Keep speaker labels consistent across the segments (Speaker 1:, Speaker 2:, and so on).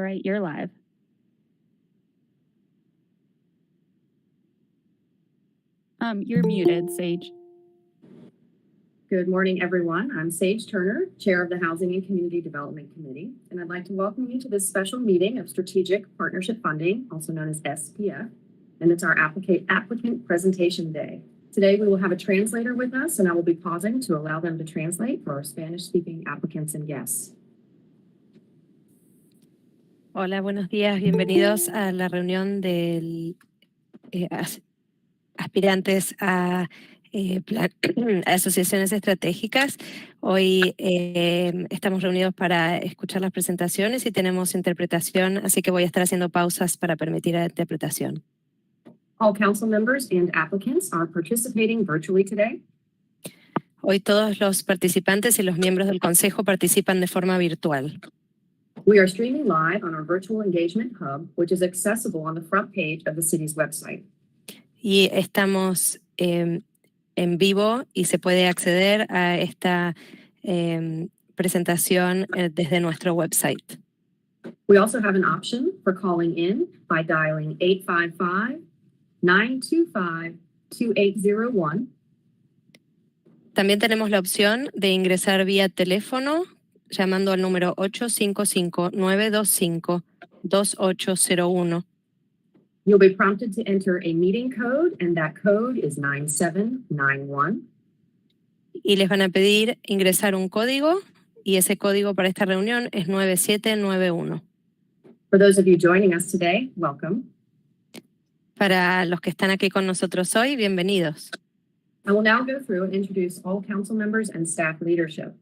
Speaker 1: right, you're live. You're muted, Sage.
Speaker 2: Good morning, everyone. I'm Sage Turner, Chair of the Housing and Community Development Committee, and I'd like to welcome you to this special meeting of Strategic Partnership Funding, also known as SPF, and it's our applicant presentation day. Today, we will have a translator with us, and I will be pausing to allow them to translate for our Spanish-speaking applicants and guests.
Speaker 3: Hola, buenos días. Bienvenidos a la reunión de aspirantes a asociaciones estratégicas. Hoy estamos reunidos para escuchar las presentaciones y tenemos interpretación, así que voy a estar haciendo pausas para permitir la interpretación.
Speaker 2: All council members and applicants are participating virtually today.
Speaker 3: Hoy todos los participantes y los miembros del Consejo participan de forma virtual.
Speaker 2: We are streaming live on our virtual engagement hub, which is accessible on the front page of the city's website.
Speaker 3: Y estamos en vivo y se puede acceder a esta presentación desde nuestro website.
Speaker 2: We also have an option for calling in by dialing 855-925-2801.
Speaker 3: También tenemos la opción de ingresar vía teléfono llamando al número 855-925-2801.
Speaker 2: You'll be prompted to enter a meeting code, and that code is 9791.
Speaker 3: Y les van a pedir ingresar un código, y ese código para esta reunión es 9791.
Speaker 2: For those of you joining us today, welcome.
Speaker 3: Para los que están aquí con nosotros hoy, bienvenidos.
Speaker 2: I will now go through and introduce all council members and staff leadership.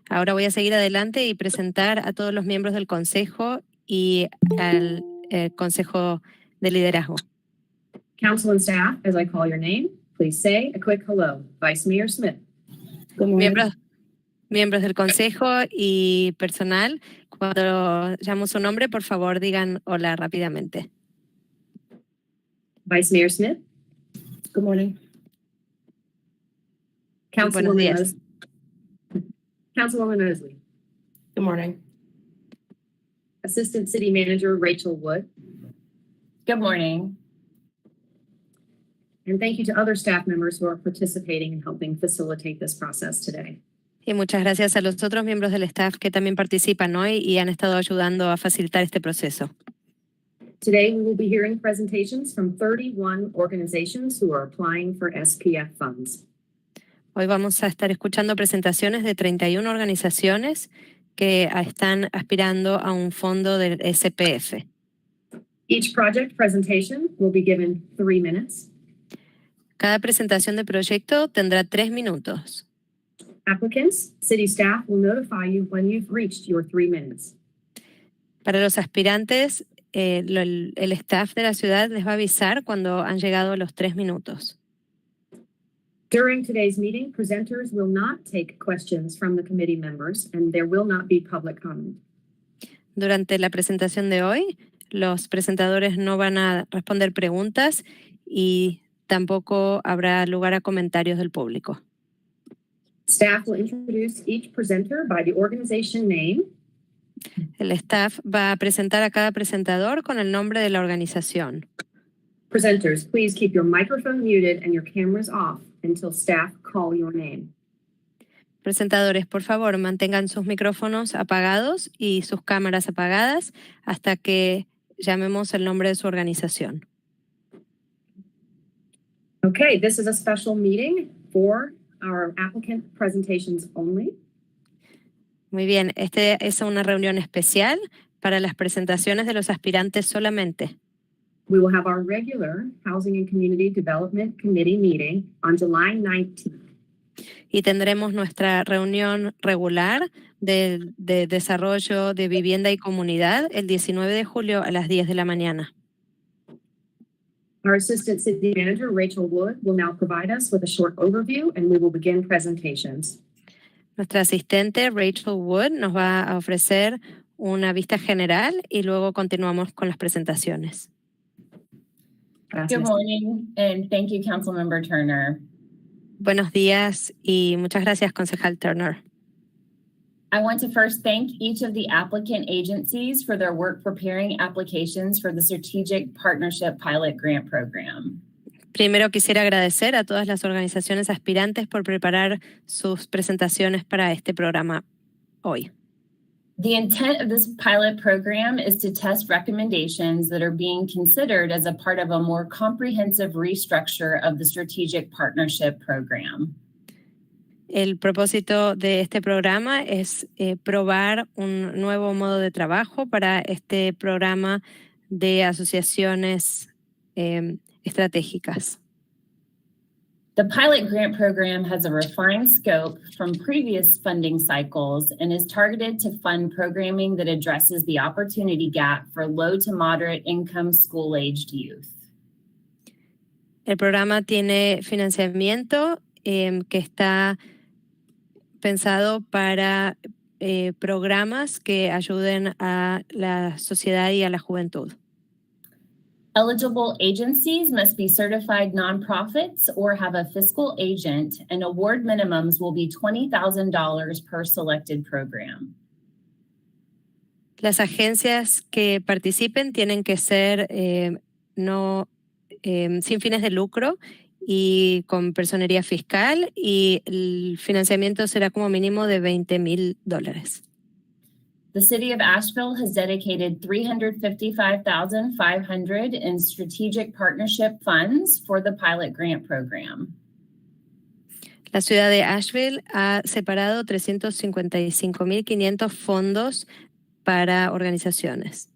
Speaker 3: Ahora voy a seguir adelante y presentar a todos los miembros del Consejo y al Consejo de Liderazgo.
Speaker 2: Council and staff, as I call your name, please say a quick hello. Vice Mayor Smith.
Speaker 3: Miembros del Consejo y personal, cuando llamo su nombre, por favor digan hola rápidamente.
Speaker 2: Vice Mayor Smith.
Speaker 4: Good morning.
Speaker 3: Buenos días.
Speaker 2: Councilwoman Mosley.
Speaker 4: Good morning.
Speaker 2: Assistant City Manager Rachel Wood.
Speaker 4: Good morning.
Speaker 2: And thank you to other staff members who are participating and helping facilitate this process today.
Speaker 3: Y muchas gracias a los otros miembros del staff que también participan hoy y han estado ayudando a facilitar este proceso.
Speaker 2: Today, we will be hearing presentations from 31 organizations who are applying for SPF funds.
Speaker 3: Hoy vamos a estar escuchando presentaciones de 31 organizaciones que están aspirando a un fondo del SPF.
Speaker 2: Each project presentation will be given 3 minutes.
Speaker 3: Cada presentación de proyecto tendrá 3 minutos.
Speaker 2: Applicants, city staff will notify you when you've reached your 3 minutes.
Speaker 3: Para los aspirantes, el staff de la ciudad les va a avisar cuando han llegado los 3 minutos.
Speaker 2: During today's meeting, presenters will not take questions from the committee members, and there will not be public comment.
Speaker 3: Durante la presentación de hoy, los presentadores no van a responder preguntas y tampoco habrá lugar a comentarios del público.
Speaker 2: Staff will introduce each presenter by the organization name.
Speaker 3: El staff va a presentar a cada presentador con el nombre de la organización.
Speaker 2: Presenters, please keep your microphone muted and your cameras off until staff call your name.
Speaker 3: Presentadores, por favor, mantengan sus micrófonos apagados y sus cámaras apagadas hasta que llamemos el nombre de su organización.
Speaker 2: Okay, this is a special meeting for our applicant presentations only.
Speaker 3: Muy bien, esta es una reunión especial para las presentaciones de los aspirantes solamente.
Speaker 2: We will have our regular Housing and Community Development Committee meeting on July 19th.
Speaker 3: Y tendremos nuestra reunión regular de desarrollo de vivienda y comunidad el 19 de julio a las 10 de la mañana.
Speaker 2: Our Assistant City Manager, Rachel Wood, will now provide us with a short overview and we will begin presentations.
Speaker 3: Nuestra asistente, Rachel Wood, nos va a ofrecer una vista general y luego continuamos con las presentaciones.
Speaker 4: Good morning, and thank you, Councilmember Turner.
Speaker 3: Buenos días y muchas gracias, concejal Turner.
Speaker 4: I want to first thank each of the applicant agencies for their work preparing applications for the Strategic Partnership Pilot Grant Program.
Speaker 3: Primero quisiera agradecer a todas las organizaciones aspirantes por preparar sus presentaciones para este programa hoy.
Speaker 4: The intent of this pilot program is to test recommendations that are being considered as a part of a more comprehensive restructure of the Strategic Partnership Program.
Speaker 3: El propósito de este programa es probar un nuevo modo de trabajo para este programa de asociaciones estratégicas.
Speaker 4: The pilot grant program has a refined scope from previous funding cycles and is targeted to fund programming that addresses the opportunity gap for low to moderate income school-aged youth.
Speaker 3: El programa tiene financiamiento que está pensado para programas que ayuden a la sociedad y a la juventud.
Speaker 4: Eligible agencies must be certified nonprofits or have a fiscal agent, and award minimums will be $20,000 per selected program.
Speaker 3: Las agencias que participen tienen que ser sin fines de lucro y con personería fiscal, y el financiamiento será como mínimo de $20,000.
Speaker 4: The city of Asheville has dedicated $355,500 in strategic partnership funds for the pilot grant program.
Speaker 3: La ciudad de Asheville ha separado 355,500 fondos para organizaciones.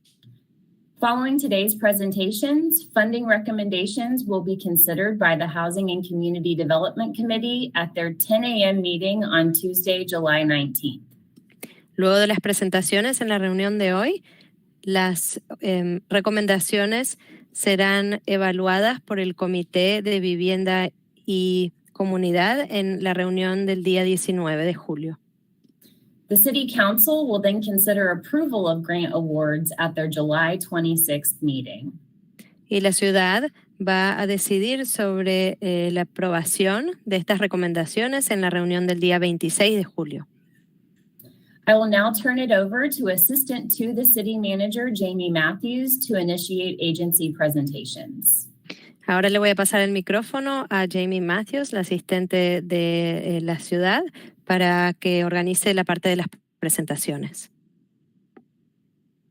Speaker 4: Following today's presentations, funding recommendations will be considered by the Housing and Community Development Committee at their 10 a.m. meeting on Tuesday, July 19th.
Speaker 3: Luego de las presentaciones en la reunión de hoy, las recomendaciones serán evaluadas por el Comité de Vivienda y Comunidad en la reunión del día 19 de julio.
Speaker 4: The City Council will then consider approval of grant awards at their July 26th meeting.
Speaker 3: Y la ciudad va a decidir sobre la aprobación de estas recomendaciones en la reunión del día 26 de julio.
Speaker 4: I will now turn it over to Assistant to the City Manager, Jamie Matthews, to initiate agency presentations.
Speaker 3: Ahora le voy a pasar el micrófono a Jamie Matthews, la asistente de la ciudad, para que organice la parte de las presentaciones.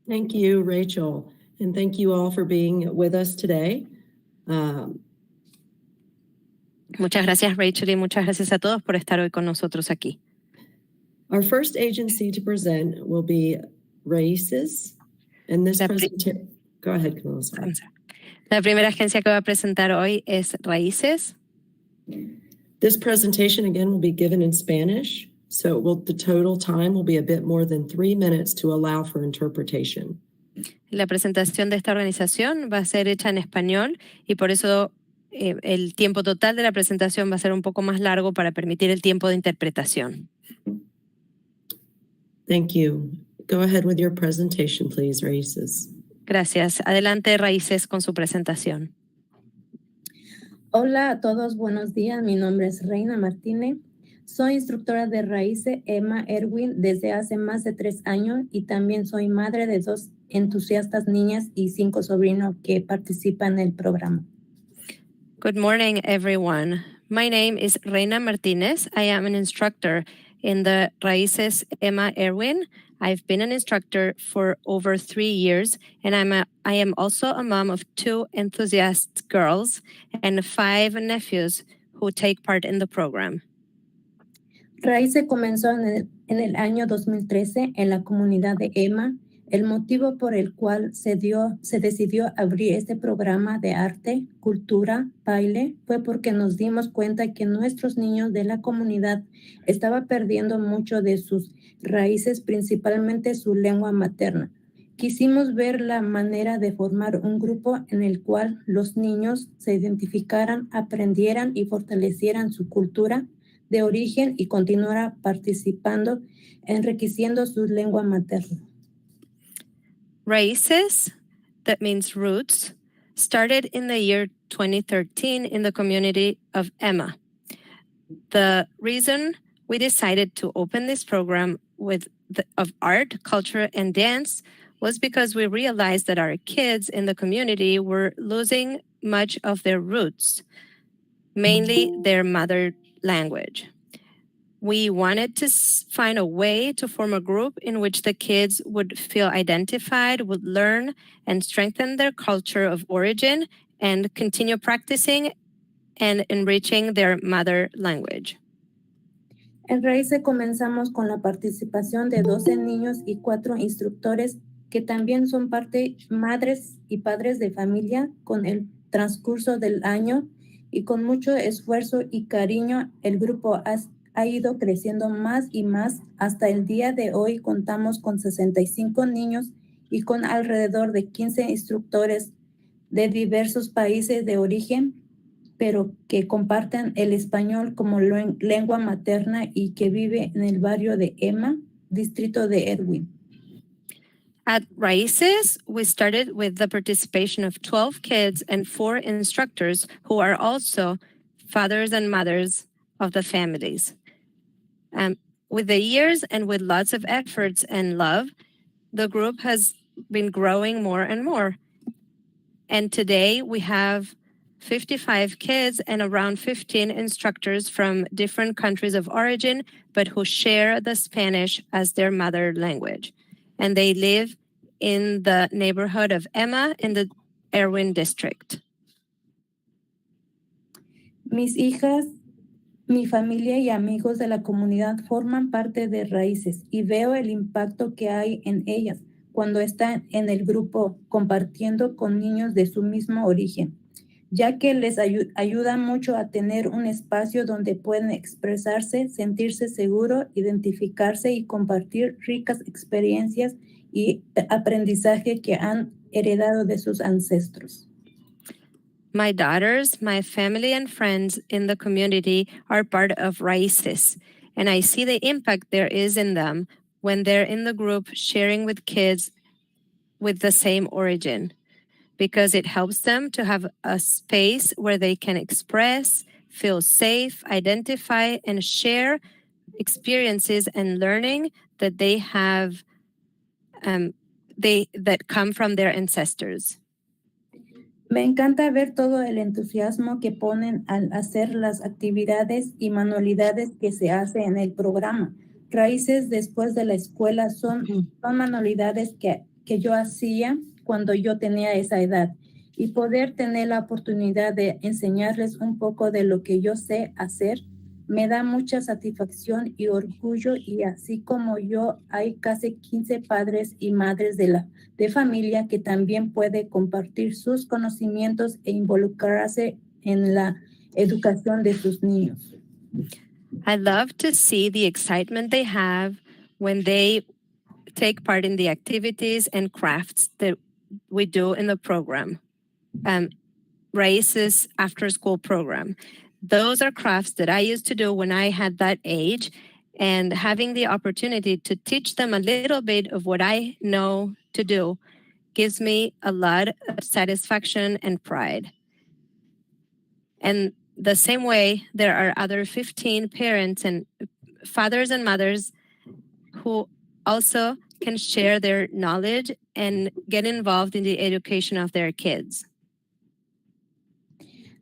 Speaker 5: Thank you, Rachel, and thank you all for being with us today.
Speaker 3: Muchas gracias, Rachel, y muchas gracias a todos por estar hoy con nosotros aquí.
Speaker 5: Our first agency to present will be Raíces, and this presentation. Go ahead, Camila. Sorry.
Speaker 3: La primera agencia que va a presentar hoy es Raíces.
Speaker 5: This presentation again will be given in Spanish, so the total time will be a bit more than 3 minutes to allow for interpretation.
Speaker 3: La presentación de esta organización va a ser hecha en español y por eso el tiempo total de la presentación va a ser un poco más largo para permitir el tiempo de interpretación.
Speaker 5: Thank you. Go ahead with your presentation, please, Raíces.
Speaker 3: Gracias. Adelante, Raíces, con su presentación.
Speaker 6: Hola a todos, buenos días. Mi nombre es Reina Martínez. Soy instructora de Raíces Ymca Erwin desde hace más de 3 años y también soy madre de 2 entusiastas niñas y 5 sobrinos que participan en el programa.
Speaker 3: Good morning, everyone. My name is Reina Martinez. I am an instructor in the Raíces Ymca Erwin. I've been an instructor for over 3 years, and I am also a mom of 2 enthusiast girls and 5 nephews who take part in the program.
Speaker 6: Raíces comenzó en el año 2013 en la comunidad de Ymca. El motivo por el cual se decidió abrir este programa de arte, cultura, baile, fue porque nos dimos cuenta que nuestros niños de la comunidad estaban perdiendo mucho de sus raíces, principalmente su lengua materna. Quisimos ver la manera de formar un grupo en el cual los niños se identificaran, aprendieran y fortalecieran su cultura de origen y continuaran participando, enriqueciendo su lengua materna.
Speaker 3: Raíces, that means roots, started in the year 2013 in the community of Ymca. The reason we decided to open this program of art, culture, and dance was because we realized that our kids in the community were losing much of their roots, mainly their mother language. We wanted to find a way to form a group in which the kids would feel identified, would learn and strengthen their culture of origin, and continue practicing and enriching their mother language.
Speaker 6: En Raíces comenzamos con la participación de 12 niños y 4 instructores que también son madres y padres de familia. Con el transcurso del año y con mucho esfuerzo y cariño, el grupo ha ido creciendo más y más. Hasta el día de hoy contamos con 65 niños y con alrededor de 15 instructores de diversos países de origen, pero que comparten el español como lengua materna y que vive en el barrio de Ymca, distrito de Ewing.
Speaker 3: At Raíces, we started with the participation of 12 kids and 4 instructors who are also fathers and mothers of the families. With the years and with lots of efforts and love, the group has been growing more and more. And today we have 55 kids and around 15 instructors from different countries of origin, but who share the Spanish as their mother language. And they live in the neighborhood of Ymca in the Erwin district.
Speaker 6: Mis hijas, mi familia y amigos de la comunidad forman parte de Raíces y veo el impacto que hay en ellas cuando están en el grupo compartiendo con niños de su mismo origen, ya que les ayuda mucho a tener un espacio donde pueden expresarse, sentirse seguro, identificarse y compartir ricas experiencias y aprendizaje que han heredado de sus ancestros.
Speaker 3: My daughters, my family and friends in the community are part of Raíces, and I see the impact there is in them when they're in the group sharing with kids with the same origin, because it helps them to have a space where they can express, feel safe, identify, and share experiences and learning that they have that come from their ancestors.
Speaker 6: Me encanta ver todo el entusiasmo que ponen al hacer las actividades y manualidades que se hace en el programa. Raíces después de la escuela son manualidades que yo hacía cuando yo tenía esa edad, y poder tener la oportunidad de enseñarles un poco de lo que yo sé hacer me da mucha satisfacción y orgullo, y así como yo hay casi 15 padres y madres de familia que también puede compartir sus conocimientos e involucrarse en la educación de sus niños.
Speaker 3: I love to see the excitement they have when they take part in the activities and crafts that we do in the program, Raíces after school program. Those are crafts that I used to do when I had that age, and having the opportunity to teach them a little bit of what I know to do gives me a lot of satisfaction and pride. And the same way, there are other 15 parents and fathers and mothers who also can share their knowledge and get involved in the education of their kids.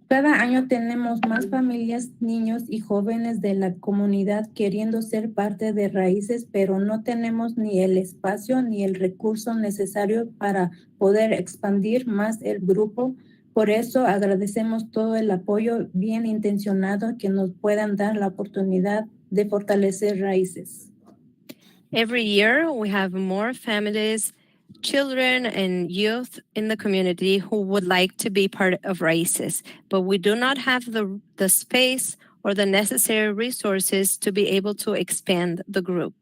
Speaker 6: Cada año tenemos más familias, niños y jóvenes de la comunidad queriendo ser parte de Raíces, pero no tenemos ni el espacio ni el recurso necesario para poder expandir más el grupo. Por eso agradecemos todo el apoyo bien intencionado que nos puedan dar la oportunidad de fortalecer Raíces.
Speaker 3: Every year, we have more families, children, and youth in the community who would like to be part of Raíces, but we do not have the space or the necessary resources to be able to expand the group.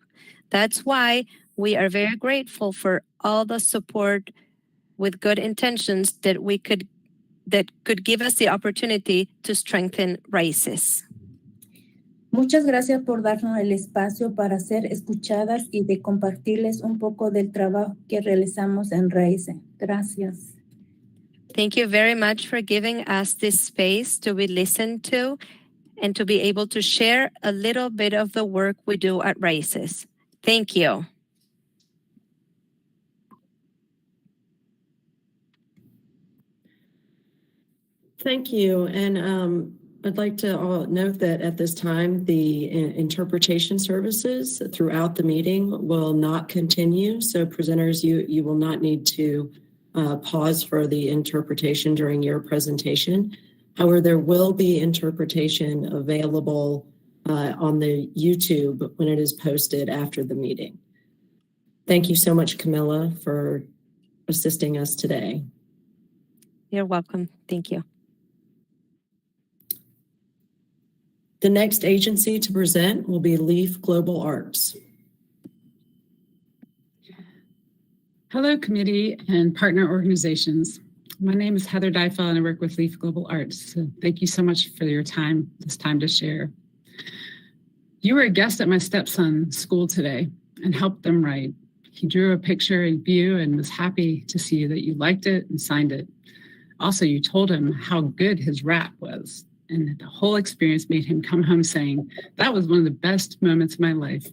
Speaker 3: That's why we are very grateful for all the support with good intentions that could give us the opportunity to strengthen Raíces.
Speaker 6: Muchas gracias por darnos el espacio para ser escuchadas y de compartirles un poco del trabajo que realizamos en Raíces. Gracias.
Speaker 3: Thank you very much for giving us this space to be listened to and to be able to share a little bit of the work we do at Raíces. Thank you.
Speaker 5: Thank you. And I'd like to note that at this time, the interpretation services throughout the meeting will not continue. So presenters, you will not need to pause for the interpretation during your presentation. However, there will be interpretation available on the YouTube when it is posted after the meeting. Thank you so much, Camilla, for assisting us today.
Speaker 3: You're welcome. Thank you.
Speaker 5: The next agency to present will be Leaf Global Arts.
Speaker 7: Hello, committee and partner organizations. My name is Heather Dyfel and I work with Leaf Global Arts. So thank you so much for your time, this time to share. You were a guest at my stepson's school today and helped them write. He drew a picture of you and was happy to see that you liked it and signed it. Also, you told him how good his rap was. And the whole experience made him come home saying, that was one of the best moments of my life.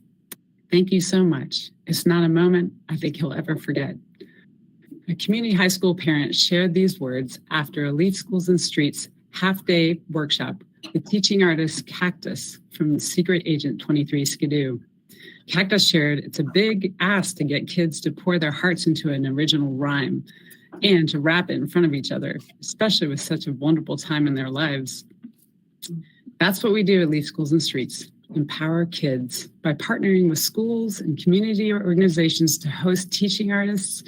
Speaker 7: Thank you so much. It's not a moment I think he'll ever forget. A community high school parent shared these words after a Leaf Schools and Streets half-day workshop with teaching artist Cactus from Secret Agent 23 Skidoo. Cactus shared, it's a big ask to get kids to pour their hearts into an original rhyme and to rap it in front of each other, especially with such a wonderful time in their lives. That's what we do at Leaf Schools and Streets, empower kids by partnering with schools and community organizations to host teaching artists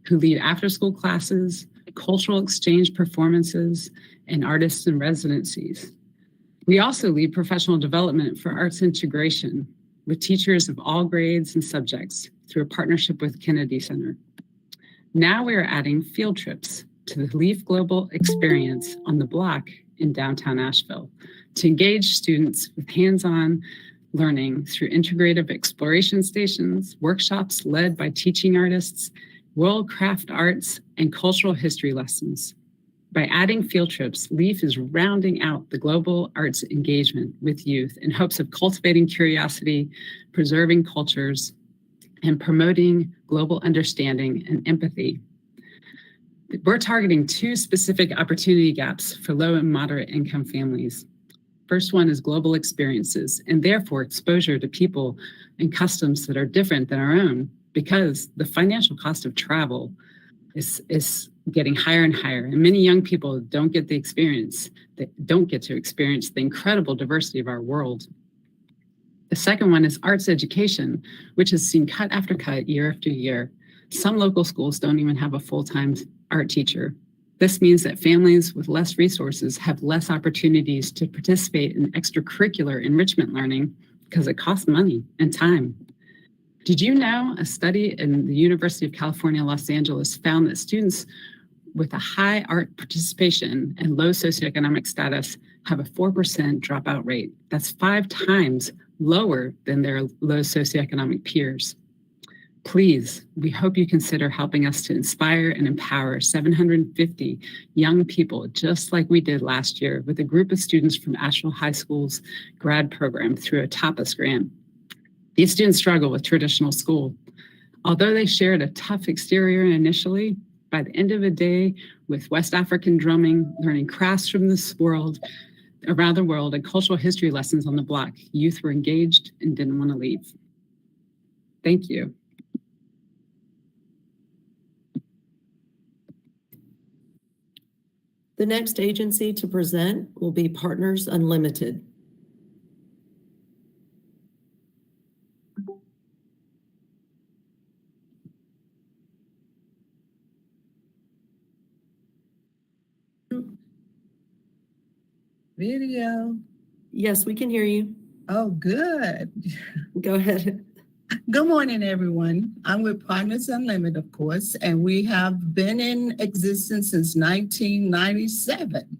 Speaker 7: who lead after-school classes, cultural exchange performances, and artists in residencies. We also lead professional development for arts integration with teachers of all grades and subjects through a partnership with Kennedy Center. Now we are adding field trips to the Leaf Global Experience on the block in downtown Asheville to engage students with hands-on learning through integrative exploration stations, workshops led by teaching artists, world craft arts, and cultural history lessons. By adding field trips, Leaf is rounding out the global arts engagement with youth in hopes of cultivating curiosity, preserving cultures, and promoting global understanding and empathy. We're targeting two specific opportunity gaps for low and moderate income families. First one is global experiences and therefore exposure to people and customs that are different than our own because the financial cost of travel is getting higher and higher. And many young people don't get to experience the incredible diversity of our world. The second one is arts education, which has seen cut after cut year after year. Some local schools don't even have a full-time art teacher. This means that families with less resources have less opportunities to participate in extracurricular enrichment learning because it costs money and time. Did you know a study in the University of California, Los Angeles found that students with a high art participation and low socioeconomic status have a 4% dropout rate? That's 5 times lower than their low socioeconomic peers. Please, we hope you consider helping us to inspire and empower 750 young people, just like we did last year with a group of students from Asheville High School's grad program through a TAPAS grant. These students struggle with traditional school. Although they shared a tough exterior initially, by the end of the day, with West African drumming, learning crafts from this world, around the world, and cultural history lessons on the block, youth were engaged and didn't want to leave. Thank you.
Speaker 5: The next agency to present will be Partners Unlimited.
Speaker 8: Video.
Speaker 5: Yes, we can hear you.
Speaker 8: Oh, good.
Speaker 5: Go ahead.
Speaker 8: Good morning, everyone. I'm with Partners Unlimited, of course, and we have been in existence since 1997.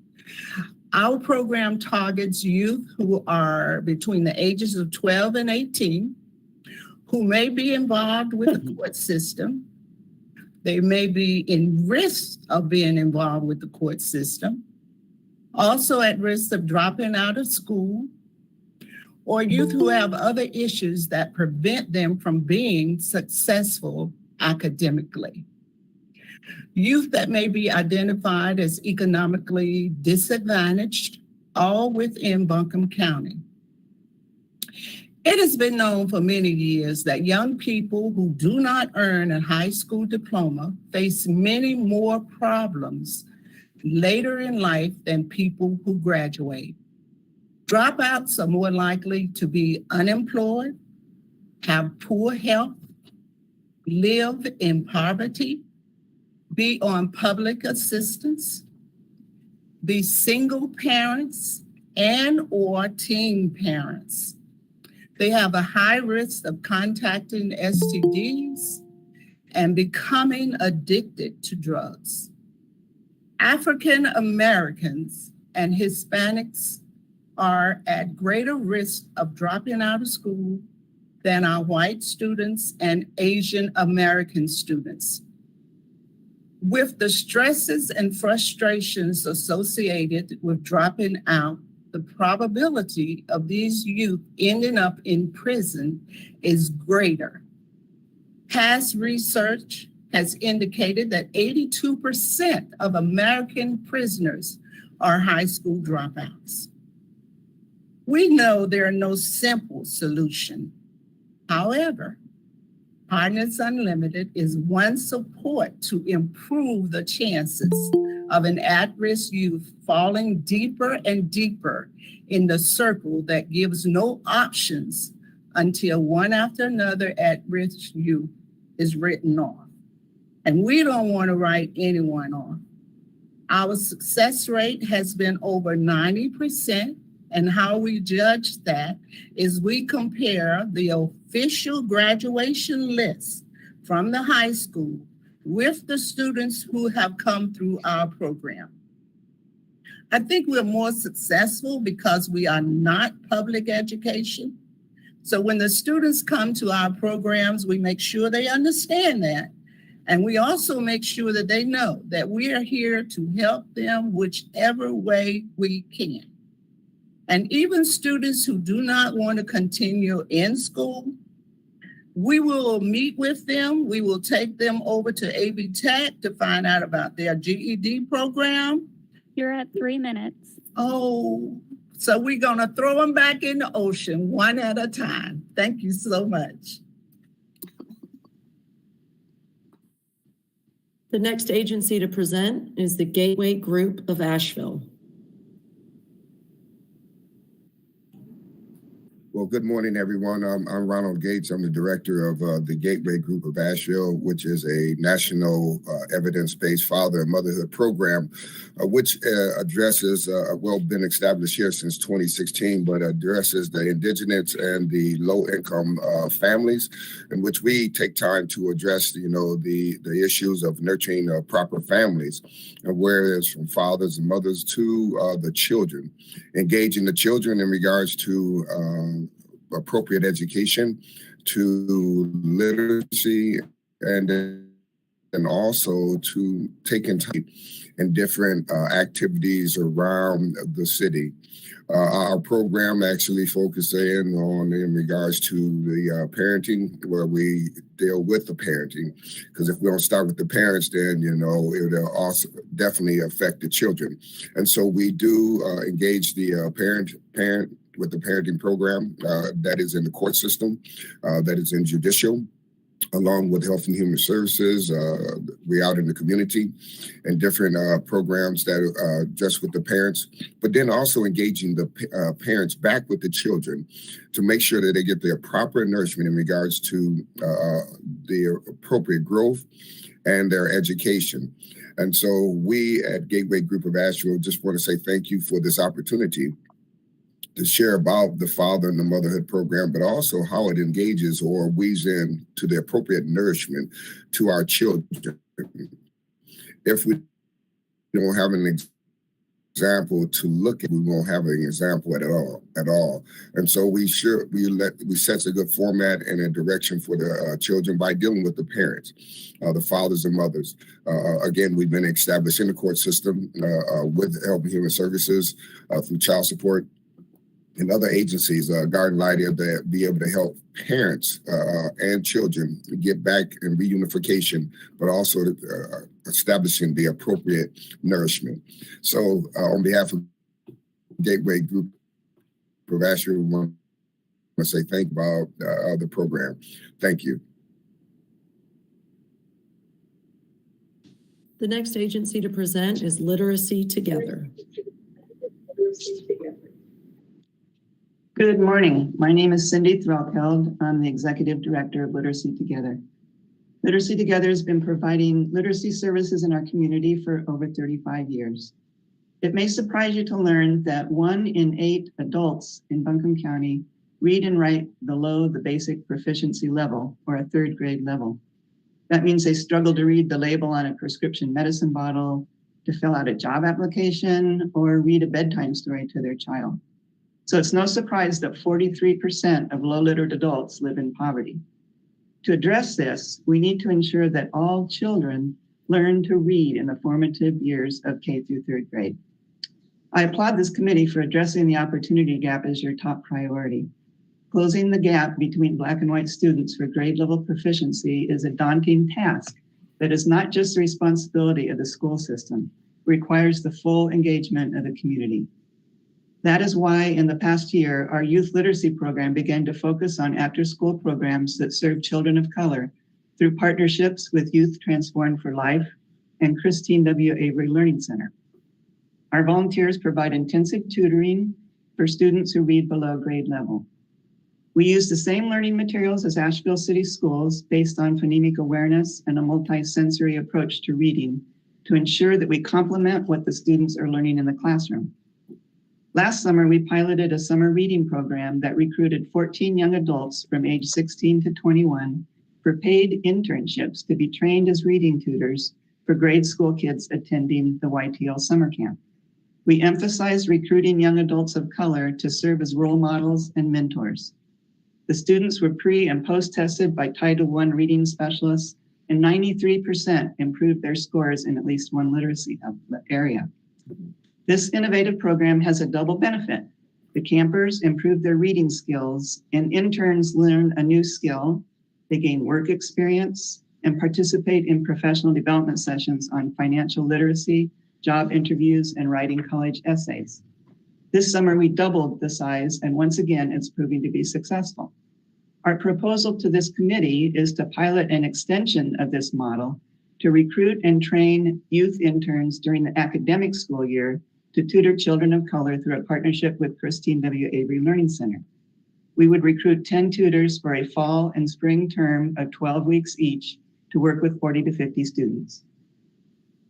Speaker 8: Our program targets youth who are between the ages of 12 and 18, who may be involved with the court system. They may be in risk of being involved with the court system. also at risk of dropping out of school, or youth who have other issues that prevent them from being successful academically. Youth that may be identified as economically disadvantaged, all within Buncombe County. It has been known for many years that young people who do not earn a high school diploma face many more problems later in life than people who graduate. Dropouts are more likely to be unemployed, have poor health, live in poverty, be on public assistance, be single parents and or teen parents. They have a high risk of contacting STDs and becoming addicted to drugs. African Americans and Hispanics are at greater risk of dropping out of school than our white students and Asian American students. With the stresses and frustrations associated with dropping out, the probability of these youth ending up in prison is greater. Past research has indicated that 82% of American prisoners are high school dropouts. We know there are no simple solution. However, Partners Unlimited is one support to improve the chances of an at-risk youth falling deeper and deeper in the circle that gives no options until one after another at-risk youth is written off. And we don't want to write anyone off. Our success rate has been over 90%, and how we judge that is we compare the official graduation list from the high school with the students who have come through our program. I think we're more successful because we are not public education. So when the students come to our programs, we make sure they understand that. And we also make sure that they know that we are here to help them whichever way we can. And even students who do not want to continue in school, we will meet with them. We will take them over to AB Tech to find out about their GED program.
Speaker 1: You're at 3 minutes.
Speaker 8: Oh, so we're going to throw them back in the ocean one at a time. Thank you so much.
Speaker 5: The next agency to present is the Gateway Group of Asheville.
Speaker 9: Well, good morning, everyone. I'm Ronald Gates. I'm the director of the Gateway Group of Asheville, which is a national evidence-based father and motherhood program, which addresses, been established here since 2016, but addresses the indigenous and the low-income families, in which we take time to address, the issues of nurturing proper families, and whereas from fathers and mothers to the children, engaging the children in regards to appropriate education, to literacy, and also to taking time in different activities around the city. Our program actually focuses in regards to the parenting, where we deal with the parenting, because if we don't start with the parents, then it'll also definitely affect the children. And so we do engage the parent with the parenting program that is in the court system, that is in judicial, along with Health and Human Services. We out in the community and different programs that just with the parents, but then also engaging the parents back with the children to make sure that they get their proper nourishment in regards to their appropriate growth and their education. And so we at Gateway Group of Asheville just want to say thank you for this opportunity to share about the father and the motherhood program, but also how it engages or weaves in to the appropriate nourishment to our children. If we don't have an example to look at. We won't have an example at all. And so we set a good format and a direction for the children by dealing with the parents, the fathers and mothers. Again, we've been established in the court system with Health and Human Services through child support and other agencies, guarding the idea to be able to help parents and children get back in reunification, but also establishing the appropriate nourishment. So on behalf of Gateway Group of Asheville, I want to say thank you about the program. Thank you.
Speaker 5: The next agency to present is Literacy Together.
Speaker 10: Good morning. My name is Cindy Threlkeld. I'm the Executive Director of Literacy Together. Literacy Together has been providing literacy services in our community for over 35 years. It may surprise you to learn that 1 in 8 adults in Buncombe County read and write below the basic proficiency level, or a 3rd grade level. That means they struggle to read the label on a prescription medicine bottle, to fill out a job application, or read a bedtime story to their child. So it's no surprise that 43% of low-literate adults live in poverty. To address this, we need to ensure that all children learn to read in the formative years of K through 3rd grade. I applaud this committee for addressing the opportunity gap as your top priority. Closing the gap between Black and white students for grade level proficiency is a daunting task that is not just the responsibility of the school system, it requires the full engagement of the community. That is why in the past year, our youth literacy program began to focus on after-school programs that serve children of color through partnerships with Youth Transformed for Life and Christine W. Avery Learning Center. Our volunteers provide intensive tutoring for students who read below grade level. We use the same learning materials as Asheville City Schools based on phonemic awareness and a multi-sensory approach to reading to ensure that we complement what the students are learning in the classroom. Last summer, we piloted a summer reading program that recruited 14 young adults from age 16 to 21 for paid internships to be trained as reading tutors for grade school kids attending the YTL summer camp. We emphasized recruiting young adults of color to serve as role models and mentors. The students were pre- and post-tested by Title I reading specialists, and 93% improved their scores in at least one literacy area. This innovative program has a double benefit. The campers improve their reading skills, and interns learn a new skill. They gain work experience and participate in professional development sessions on financial literacy, job interviews, and writing college essays. This summer, we doubled the size, and once again, it's proving to be successful. Our proposal to this committee is to pilot an extension of this model to recruit and train youth interns during the academic school year to tutor children of color through a partnership with Christine W. Avery Learning Center. We would recruit 10 tutors for a fall and spring term of 12 weeks each to work with 40 to 50 students.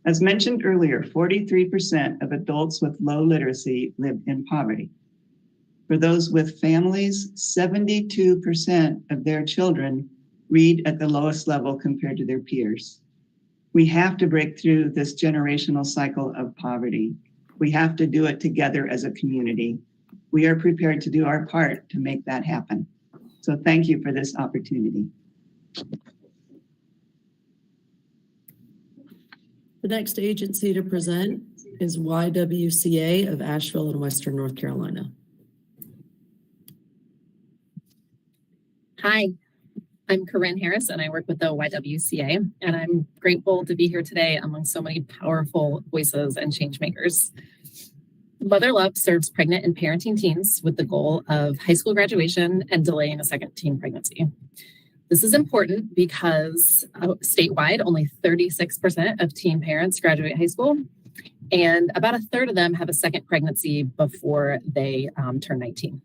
Speaker 10: As mentioned earlier, 43% of adults with low literacy live in poverty. For those with families, 72% of their children read at the lowest level compared to their peers. We have to break through this generational cycle of poverty. We have to do it together as a community. We are prepared to do our part to make that happen. So thank you for this opportunity.
Speaker 5: The next agency to present is Ywca of Asheville and Western North Carolina.
Speaker 11: Hi, I'm Corinne Harris, and I work with the Ywca, and I'm grateful to be here today among so many powerful voices and change makers. Mother Love serves pregnant and parenting teens with the goal of high school graduation and delaying a second teen pregnancy. This is important because statewide, only 36% of teen parents graduate high school, and about a third of them have a second pregnancy before they turn 19.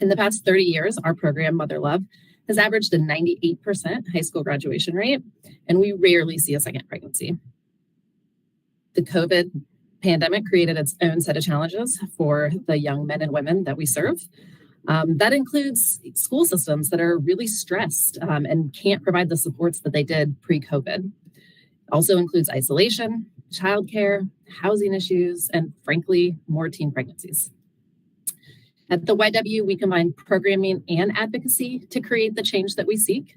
Speaker 11: In the past 30 years, our program, Mother Love, has averaged a 98% high school graduation rate, and we rarely see a second pregnancy. The COVID pandemic created its own set of challenges for the young men and women that we serve. That includes school systems that are really stressed and can't provide the supports that they did pre-COVID. Also includes isolation, childcare, housing issues, and frankly, more teen pregnancies. At the YW, we combine programming and advocacy to create the change that we seek.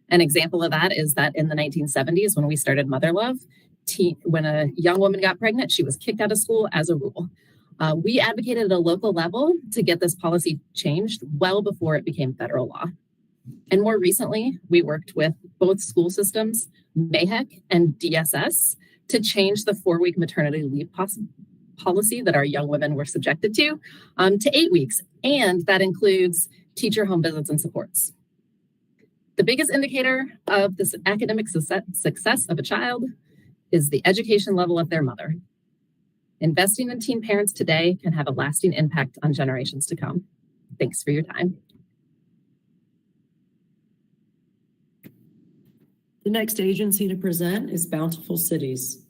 Speaker 11: An example of that is that in the 1970s, when we started Mother Love, when a young woman got pregnant, she was kicked out of school as a rule. We advocated at a local level to get this policy changed well before it became federal law. And more recently, we worked with both school systems, MAHEC and DSS, to change the 4-week maternity leave policy that our young women were subjected to 8 weeks. And that includes teacher home visits and supports. The biggest indicator of this academic success of a child is the education level of their mother. Investing in teen parents today can have a lasting impact on generations to come. Thanks for your time.
Speaker 5: The next agency to present is Bountiful Cities.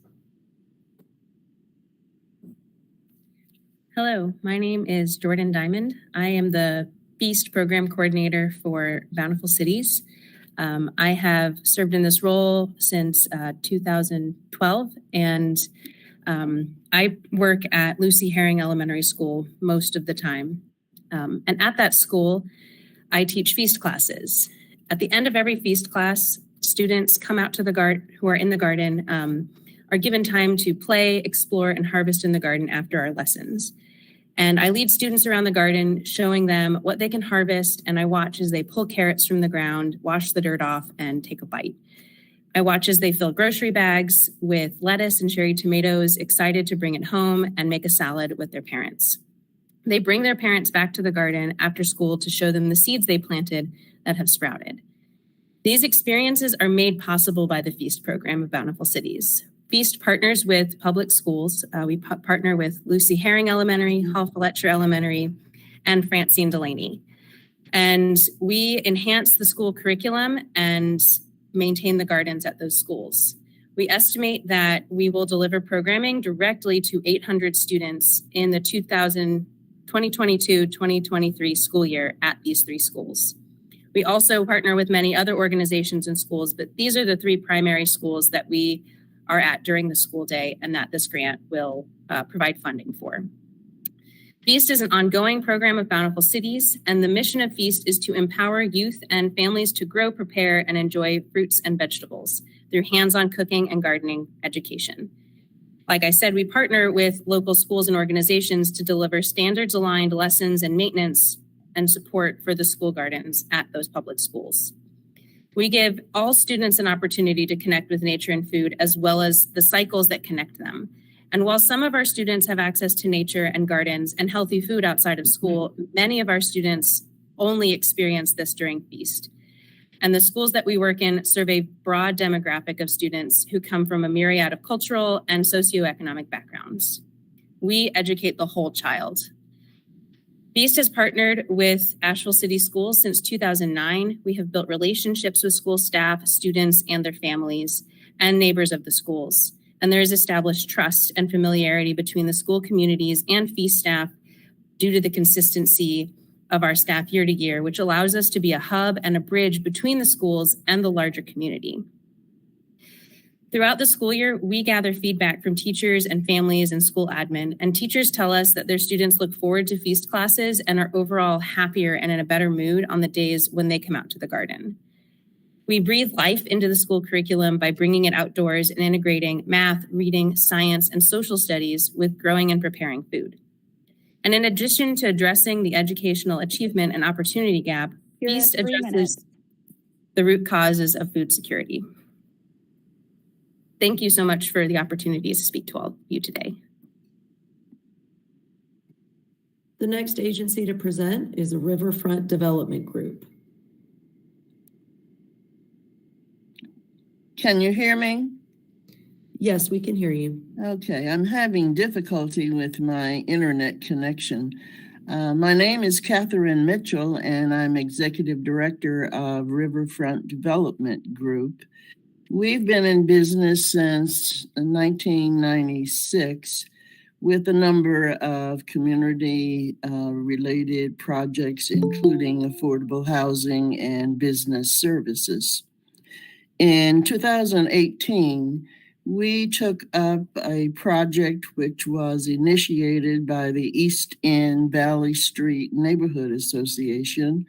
Speaker 12: Hello, my name is Jordan Diamond. I am the Feast Program Coordinator for Bountiful Cities. I have served in this role since 2012, and I work at Lucy Herring Elementary School most of the time. And at that school, I teach feast classes. At the end of every feast class, students come out to the garden who are in the garden, are given time to play, explore, and harvest in the garden after our lessons. And I lead students around the garden, showing them what they can harvest, and I watch as they pull carrots from the ground, wash the dirt off, and take a bite. I watch as they fill grocery bags with lettuce and cherry tomatoes, excited to bring it home and make a salad with their parents. They bring their parents back to the garden after school to show them the seeds they planted that have sprouted. These experiences are made possible by the Feast program of Bountiful Cities. Feast partners with public schools. We partner with Lucy Herring Elementary, Hall Fletcher Elementary, and Francine Delaney. And we enhance the school curriculum and maintain the gardens at those schools. We estimate that we will deliver programming directly to 800 students in the 2022-2023 school year at these 3 schools. We also partner with many other organizations and schools, but these are the 3 primary schools that we are at during the school day and that this grant will provide funding for. Feast is an ongoing program of Bountiful Cities, and the mission of Feast is to empower youth and families to grow, prepare, and enjoy fruits and vegetables through hands-on cooking and gardening education. Like I said, we partner with local schools and organizations to deliver standards-aligned lessons and maintenance and support for the school gardens at those public schools. We give all students an opportunity to connect with nature and food, as well as the cycles that connect them. And while some of our students have access to nature and gardens and healthy food outside of school, many of our students only experience this during Feast. And the schools that we work in serve a broad demographic of students who come from a myriad of cultural and socioeconomic backgrounds. We educate the whole child. Feast has partnered with Asheville City Schools since 2009. We have built relationships with school staff, students, and their families, and neighbors of the schools. And there is established trust and familiarity between the school communities and Feast staff due to the consistency of our staff year to year, which allows us to be a hub and a bridge between the schools and the larger community. Throughout the school year, we gather feedback from teachers and families and school admin, and teachers tell us that their students look forward to Feast classes and are overall happier and in a better mood on the days when they come out to the garden. We breathe life into the school curriculum by bringing it outdoors and integrating math, reading, science, and social studies with growing and preparing food. And in addition to addressing the educational achievement and opportunity gap, Feast addresses the root causes of food security. Thank you so much for the opportunity to speak to all of you today.
Speaker 5: The next agency to present is the Riverfront Development Group.
Speaker 13: Can you hear me?
Speaker 5: Yes, we can hear you.
Speaker 13: Okay, I'm having difficulty with my internet connection. My name is Catherine Mitchell, and I'm Executive Director of Riverfront Development Group. We've been in business since 1996 with a number of community-related projects, including affordable housing and business services. In 2018, we took up a project which was initiated by the East End Valley Street Neighborhood Association,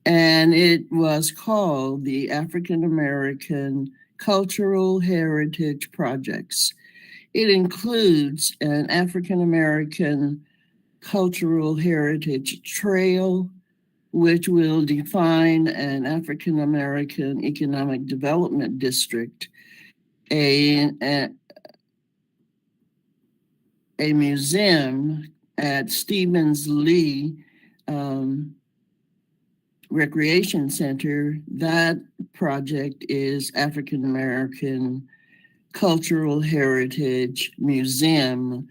Speaker 13: and it was called the African American Cultural Heritage Projects. It includes an African American Cultural Heritage Trail, which will define an African American Economic Development District, a museum at Stevens Lee Recreation Center. That project is African American Cultural Heritage Museum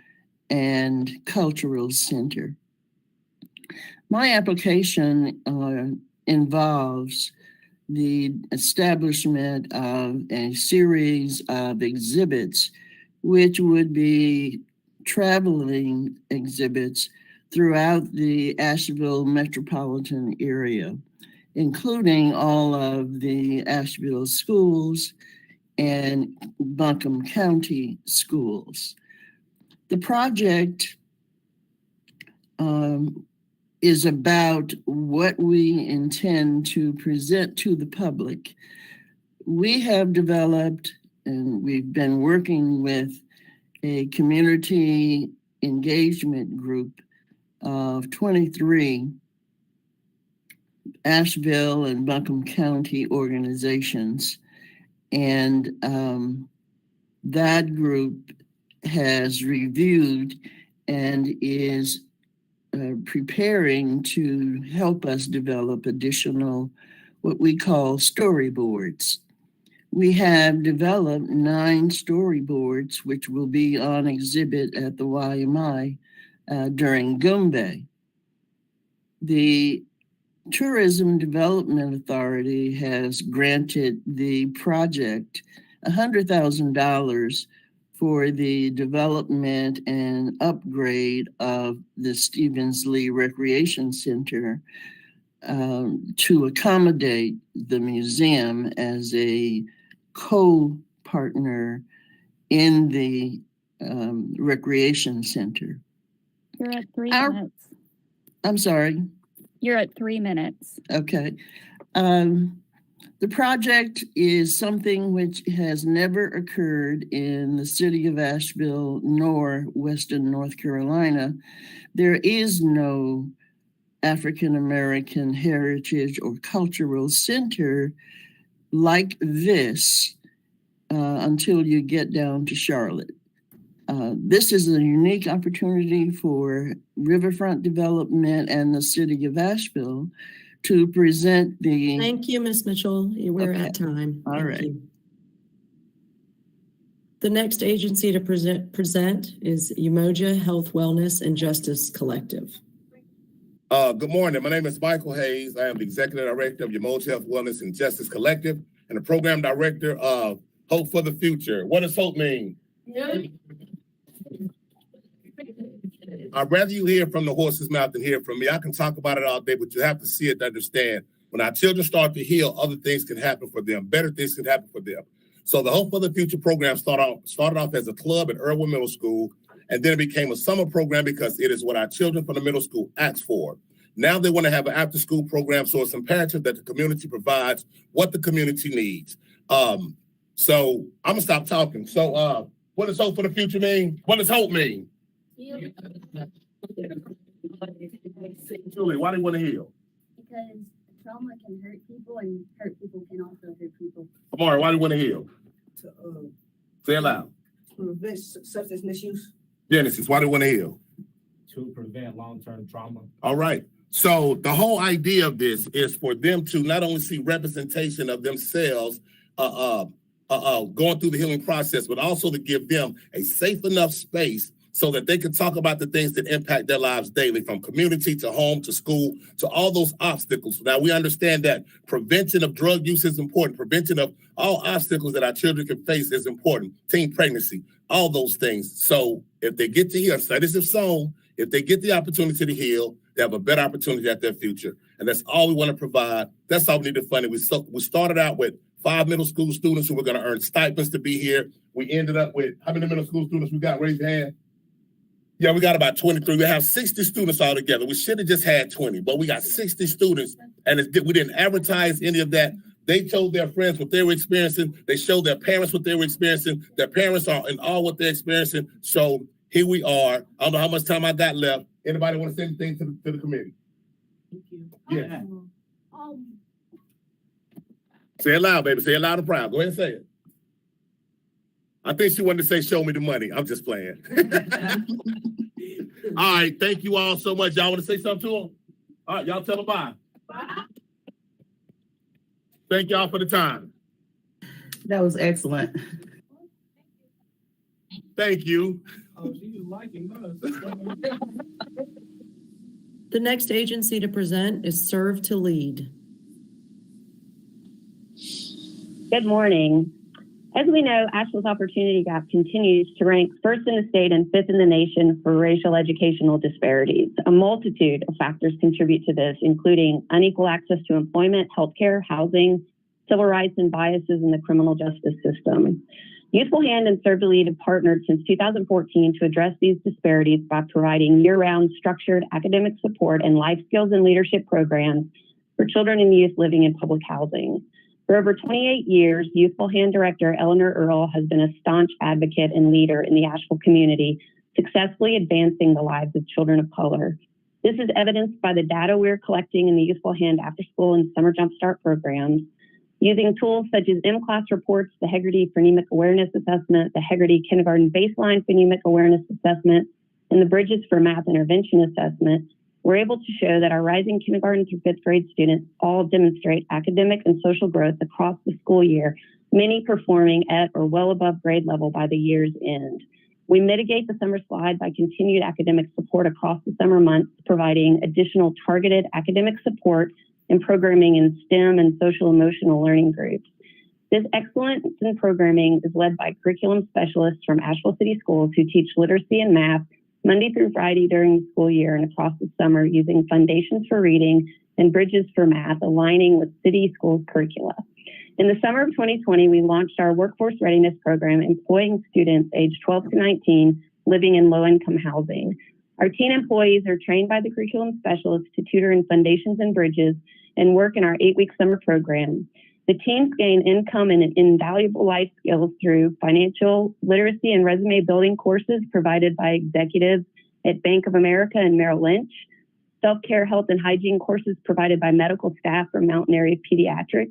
Speaker 13: and Cultural Center. My application involves the establishment of a series of exhibits, which would be traveling exhibits throughout the Asheville metropolitan area, including all of the Asheville schools and Buncombe County schools. The project is about what we intend to present to the public. We have developed, and we've been working with a community engagement group of 23 Asheville and Buncombe County organizations. And that group has reviewed and is preparing to help us develop additional, what we call storyboards. We have developed 9 storyboards, which will be on exhibit at the Ymca during Ymca. The Tourism Development Authority has granted the project $100,000 for the development and upgrade of the Stevens Lee Recreation Center to accommodate the museum as a co-partner in the recreation center.
Speaker 1: You're at 3 minutes.
Speaker 13: I'm sorry.
Speaker 1: You're at 3 minutes.
Speaker 13: Okay. The project is something which has never occurred in the city of Asheville nor Western North Carolina. There is no African American Heritage or Cultural Center like this until you get down to Charlotte. This is a unique opportunity for Riverfront Development and the city of Asheville to present the...
Speaker 5: Thank you, Ms. Mitchell. We're at time.
Speaker 13: All right.
Speaker 5: You. The next agency to present is Ymca Health, Wellness, and Justice Collective.
Speaker 14: Good morning. My name is Michael Hayes. I am the Executive Director of Ymca Health, Wellness, and Justice Collective and the Program Director of Hope for the Future. What does hope mean? I'd rather you hear from the horse's mouth than hear from me. I can talk about it all day, but you have to see it to understand. When our children start to heal, other things can happen for them. Better things can happen for them. So the Hope for the Future program started off as a club at Irwin Middle School, and then it became a summer program because it is what our children from the middle school ask for. Now they want to have an after-school program, so it's imperative that the community provides what the community needs. So I'm gonna stop talking. So what does Hope for the Future mean? What does hope mean? Julie, why do you want to heal?
Speaker 15: Because trauma can hurt people and hurt people can also hurt people.
Speaker 14: Amari, why do you want to heal? Say it loud.
Speaker 16: To prevent substance misuse.
Speaker 14: Genesis, why do you want to heal?
Speaker 17: To prevent long-term trauma.
Speaker 14: All right. So the whole idea of this is for them to not only see representation of themselves going through the healing process, but also to give them a safe enough space so that they can talk about the things that impact their lives daily, from community to home to school to all those obstacles. Now, we understand that prevention of drug use is important. Prevention of all obstacles that our children can face is important. Teen pregnancy, all those things. So if they get to heal, studies have shown, if they get the opportunity to heal, they have a better opportunity at their future. And that's all we want to provide. That's all we need to fund it. We started out with 5 middle school students who were going to earn stipends to be here. We ended up with, how many middle school students we got? Raise your hand. Yeah, we got about 23. We have 60 students all together. We should have just had 20, but we got 60 students, and we didn't advertise any of that. They told their friends what they were experiencing. They showed their parents what they were experiencing. Their parents are in all what they're experiencing. So here we are. I don't know how much time I got left. Anybody want to say anything to the committee?
Speaker 16: Thank you.
Speaker 14: Yeah. Say it loud, baby. Say it loud and proud. Go ahead and say it. I think she wanted to say, show me the money. I'm just playing. All right. Thank you all so much. Y'all want to say something to them? All right. Y'all tell them bye. Bye. Thank y'all for the time.
Speaker 10: That was excellent.
Speaker 14: Thank you.
Speaker 17: Oh, she's liking us.
Speaker 5: The next agency to present is Serve to Lead.
Speaker 18: Good morning. As we know, Asheville's Opportunity Gap continues to rank first in the state and fifth in the nation for racial educational disparities. A multitude of factors contribute to this, including unequal access to employment, healthcare, housing, civil rights, and biases in the criminal justice system. Youthful Hand and Serve to Lead have partnered since 2014 to address these disparities by providing year-round structured academic support and life skills and leadership programs for children and youth living in public housing. For over 28 years, Youthful Hand Director Eleanor Earle has been a staunch advocate and leader in the Asheville community, successfully advancing the lives of children of color. This is evidenced by the data we're collecting in the Youthful Hand After School and Summer Jumpstart programs, using tools such as M-Class reports, the Hegarty Phonemic Awareness Assessment, the Hegarty Kindergarten Baseline Phonemic Awareness Assessment, and the Bridges for Math Intervention Assessment. We're able to show that our rising kindergarten through fifth grade students all demonstrate academic and social growth across the school year, many performing at or well above grade level by the year's end. We mitigate the summer slide by continued academic support across the summer months, providing additional targeted academic support and programming in STEM and social emotional learning groups. This excellence in programming is led by curriculum specialists from Asheville City Schools who teach literacy and math Monday through Friday during the school year and across the summer using Foundations for Reading and Bridges for Math, aligning with city schools curricula. In the summer of 2020, we launched our Workforce Readiness Program, employing students aged 12 to 19 living in low-income housing. Our teen employees are trained by the curriculum specialists to tutor in Foundations and Bridges and work in our 8-week summer program. The teams gain income and invaluable life skills through financial literacy and resume building courses provided by executives at Bank of America and Merrill Lynch, self-care, health, and hygiene courses provided by medical staff from Mountain Area Pediatrics.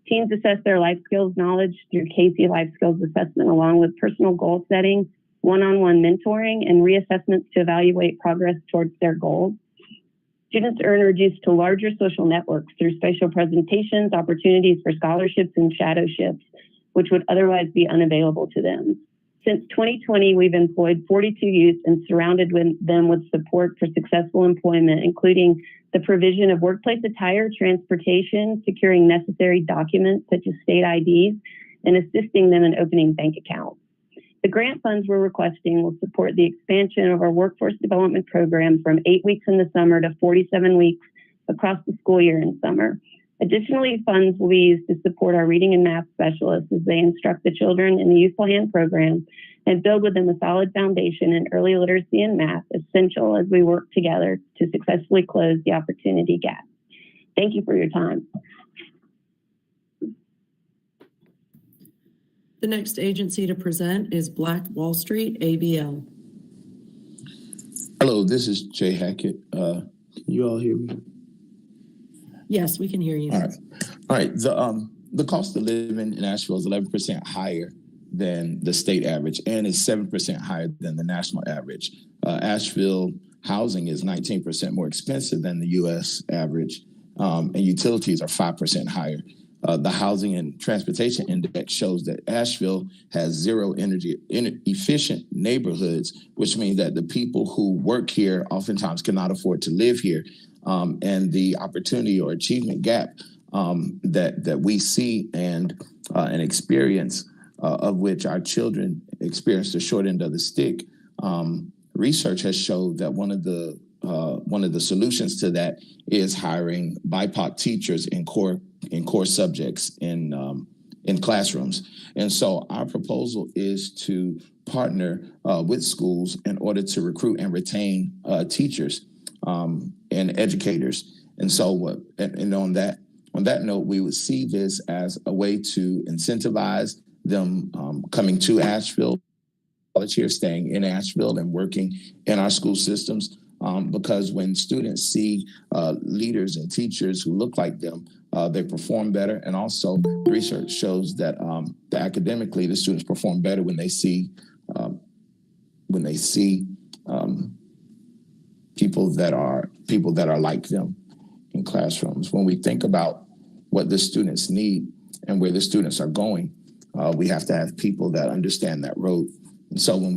Speaker 18: Teams assess their life skills knowledge through Casey Life Skills Assessment, along with personal goal setting, one-on-one mentoring, and reassessments to evaluate progress towards their goals. Students are introduced to larger social networks through spatial presentations, opportunities for scholarships, and shadowships, which would otherwise be unavailable to them. Since 2020, we've employed 42 youth and surrounded them with support for successful employment, including the provision of workplace attire, transportation, securing necessary documents such as state IDs, and assisting them in opening bank accounts. The grant funds we're requesting will support the expansion of our workforce development program from 8 weeks in the summer to 47 weeks across the school year in summer. Additionally, funds will be used to support our reading and math specialists as they instruct the children in the Youthful Hand program and build with them a solid foundation in early literacy and math, essential as we work together to successfully close the opportunity gap. Thank you for your time.
Speaker 5: The next agency to present is Black Wall Street, ABL.
Speaker 19: Hello, this is Jay Hackett. Can you all hear me?
Speaker 5: Yes, we can hear you.
Speaker 19: All right. The cost of living in Asheville is 11% higher than the state average and is 7% higher than the national average. Asheville housing is 19% more expensive than the U.S. average, and utilities are 5% higher. The Housing and Transportation Index shows that Asheville has zero energy efficient neighborhoods, which means that the people who work here oftentimes cannot afford to live here. And the opportunity or achievement gap that we see and experience, of which our children experience the short end of the stick. Research has showed that one of the solutions to that is hiring BIPOC teachers in core subjects in in classrooms. And so our proposal is to partner with schools in order to recruit and retain teachers and educators. And so and on that note, we would see this as a way to incentivize them coming to Asheville, college here, staying in Asheville and working in our school systems. Because when students see leaders and teachers who look like them, they perform better. And also research shows that academically, the students perform better when they see people that are like them in classrooms. When we think about what the students need and where the students are going, we have to have people that understand that road. And so when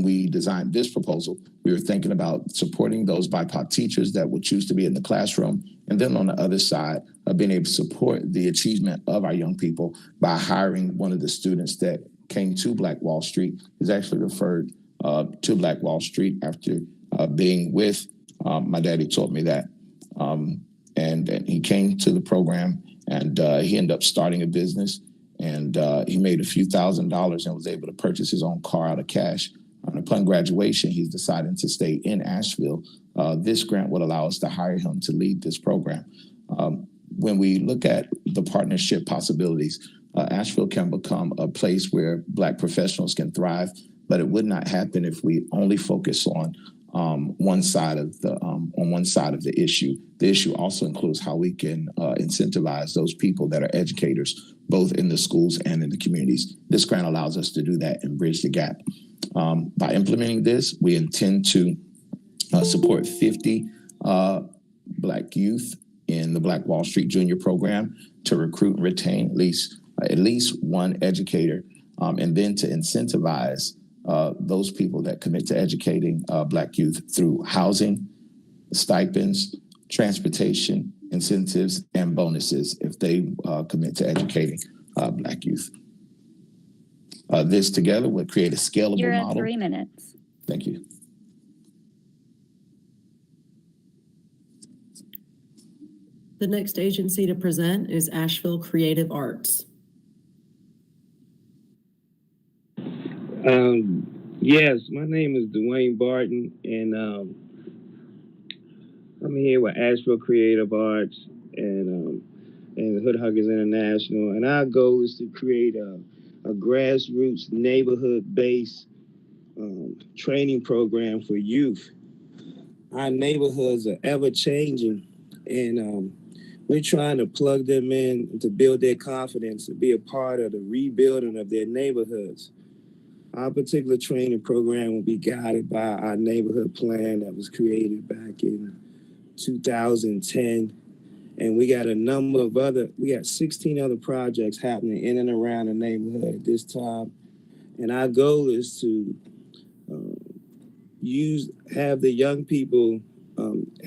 Speaker 19: we designed this proposal, we were thinking about supporting those BIPOC teachers that would choose to be in the classroom. And then on the other side, being able to support the achievement of our young people by hiring one of the students that came to Black Wall Street, is actually referred to Black Wall Street after being with, my daddy taught me that. And he came to the program and he ended up starting a business, and he made a few $1,000s and was able to purchase his own car out of cash. And upon graduation, he's deciding to stay in Asheville. This grant would allow us to hire him to lead this program. When we look at the partnership possibilities, Asheville can become a place where Black professionals can thrive, but it would not happen if we only focus on one side of the issue. The issue also includes how we can incentivize those people that are educators, both in the schools and in the communities. This grant allows us to do that and bridge the gap. By implementing this, we intend to support 50 Black youth in the Black Wall Street Junior Program to recruit and retain at least one educator, and then to incentivize those people that commit to educating Black youth through housing, stipends, transportation, incentives, and bonuses if they commit to educating Black youth. This together would create a scalable
Speaker 1: You're at
Speaker 19: model.
Speaker 1: 3 minutes.
Speaker 19: Thank you.
Speaker 5: The next agency to present is Asheville Creative Arts.
Speaker 20: Yes, my name is Dwayne Barton, and I'm here with Asheville Creative Arts and Hood Huggers International, and our goal is to create a grassroots, neighborhood-based training program for youth. Our neighborhoods are ever-changing, and we're trying to plug them in to build their confidence, to be a part of the rebuilding of their neighborhoods. Our particular training program will be guided by our neighborhood plan that was created back in 2010. And we got we got 16 other projects happening in and around the neighborhood at this time. And our goal is to have the young people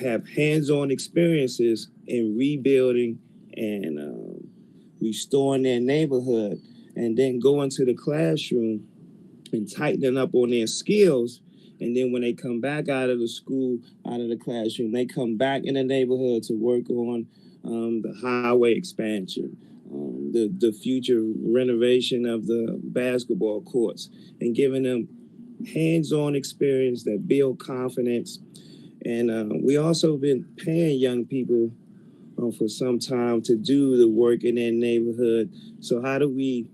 Speaker 20: have hands-on experiences in rebuilding and restoring their neighborhood, and then go into the classroom and tightening up on their skills. And then when they come back out of the school, out of the classroom, they come back in the neighborhood to work on the highway expansion, the future renovation of the basketball courts, and giving them hands-on experience that build confidence. And we also been paying young people for some time to do the work in their neighborhood. So how do we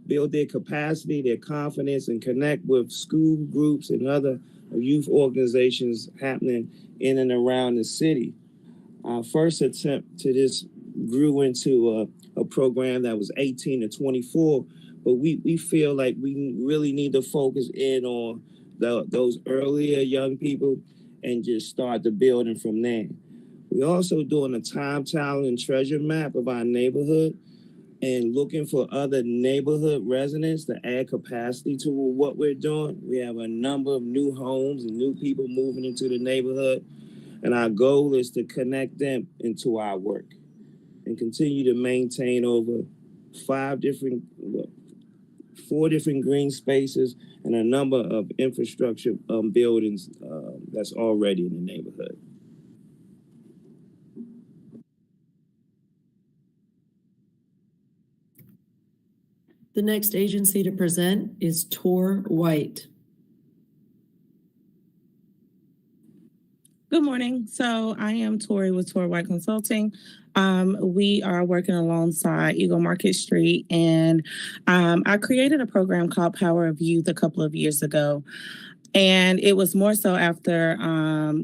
Speaker 20: build their capacity, their confidence, and connect with school groups and other youth organizations happening in and around the city? Our first attempt to this grew into a program that was 18 to 24, but we feel like we really need to focus in on those earlier young people and just start the building from there. We're also doing a time, talent, and treasure map of our neighborhood and looking for other neighborhood residents to add capacity to what we're doing. We have a number of new homes and new people moving into the neighborhood, and our goal is to connect them into our work and continue to maintain over 4 different green spaces and a number of infrastructure buildings that's already in the neighborhood.
Speaker 5: The next agency to present is Tor White.
Speaker 21: Good morning. So I am Tori with Tor White Consulting. We are working alongside Eagle Market Street, and I created a program called Power of Youth a couple of years ago. And it was more so after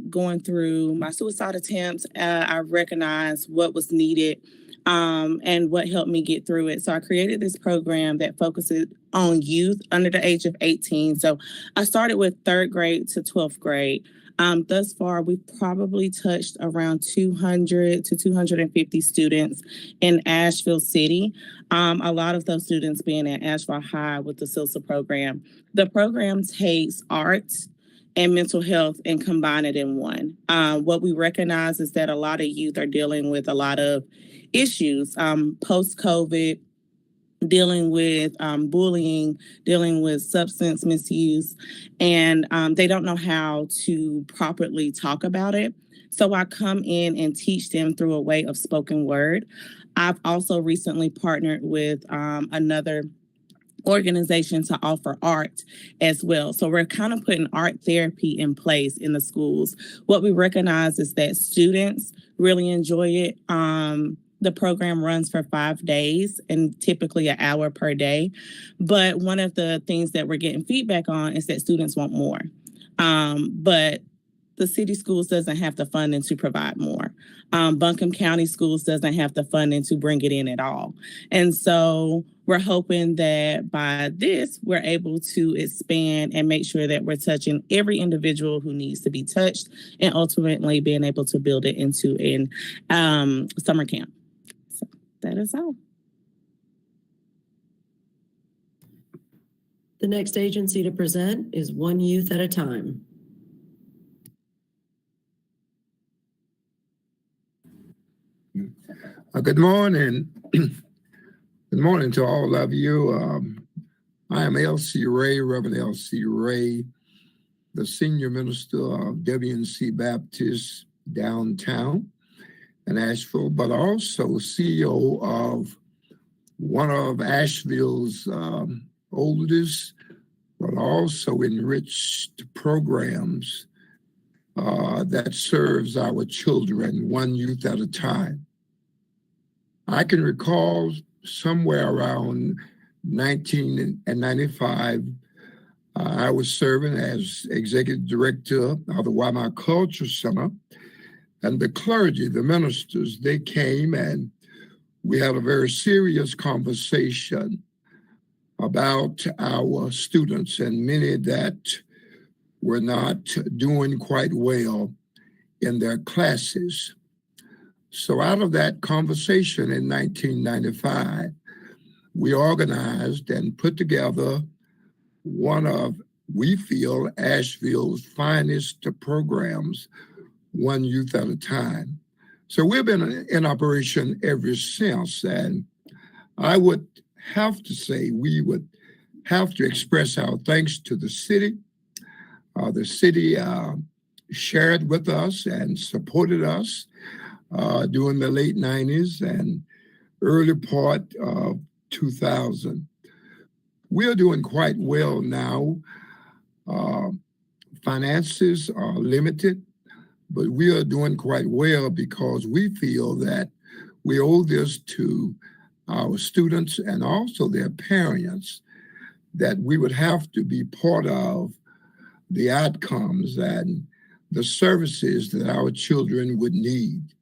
Speaker 21: going through my suicide attempts, I recognized what was needed and what helped me get through it. So I created this program that focuses on youth under the age of 18. So I started with 3rd grade to 12th grade. Thus far, we've probably touched around 200 to 250 students in Asheville City. A lot of those students being at Asheville High with the SILSA program. The program takes art and mental health and combine it in one. What we recognize is that a lot of youth are dealing with a lot of issues post-COVID, dealing with bullying, dealing with substance misuse, and they don't know how to properly talk about it. So I come in and teach them through a way of spoken word. I've also recently partnered with another organization to offer art as well. So we're kind of putting art therapy in place in the schools. What we recognize is that students really enjoy it. The program runs for 5 days and typically an hour per day. But one of the things that we're getting feedback on is that students want more. But the city schools doesn't have the funding to provide more. Buncombe County Schools doesn't have the funding to bring it in at all. And so we're hoping that by this, we're able to expand and make sure that we're touching every individual who needs to be touched and ultimately being able to build it into a summer camp. So that is all.
Speaker 5: The next agency to present is One Youth at a Time.
Speaker 22: Good morning. Good morning to all of you. I am L.C. Ray, Reverend L.C. Ray, the Senior Minister of WNC Baptist downtown in Asheville, but also CEO of one of Asheville's oldest, but also enriched programs that serves our children, one youth at a time. I can recall somewhere around 1995, I was serving as executive director of the Ymca Culture Center, and the clergy, the ministers, they came and we had a very serious conversation about our students and many that were not doing quite well in their classes. So out of that conversation in 1995, we organized and put together one of, we feel, Asheville's finest programs, One Youth at a Time. So we've been in operation ever since, and I would have to say we would have to express our thanks to the city. The city shared with us and supported us during the late 90s and early part of 2000. We're doing quite well now. Finances are limited, but we are doing quite well because we feel that we owe this to our students and also their parents, that we would have to be part of the outcomes and the services that our children would need.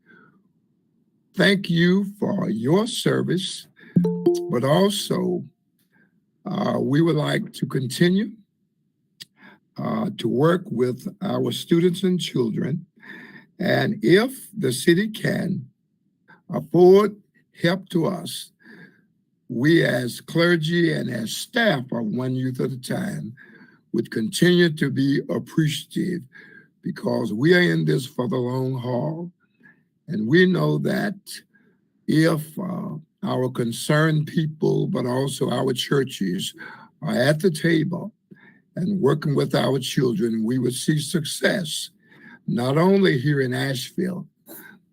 Speaker 22: Thank you for your service, but also we would like to continue to work with our students and children. And if the city can afford help to us, we as clergy and as staff of One Youth at a Time would continue to be appreciative because we are in this for the long haul. And we know that if our concerned people, but also our churches are at the table and working with our children, we would see success, not only here in Asheville,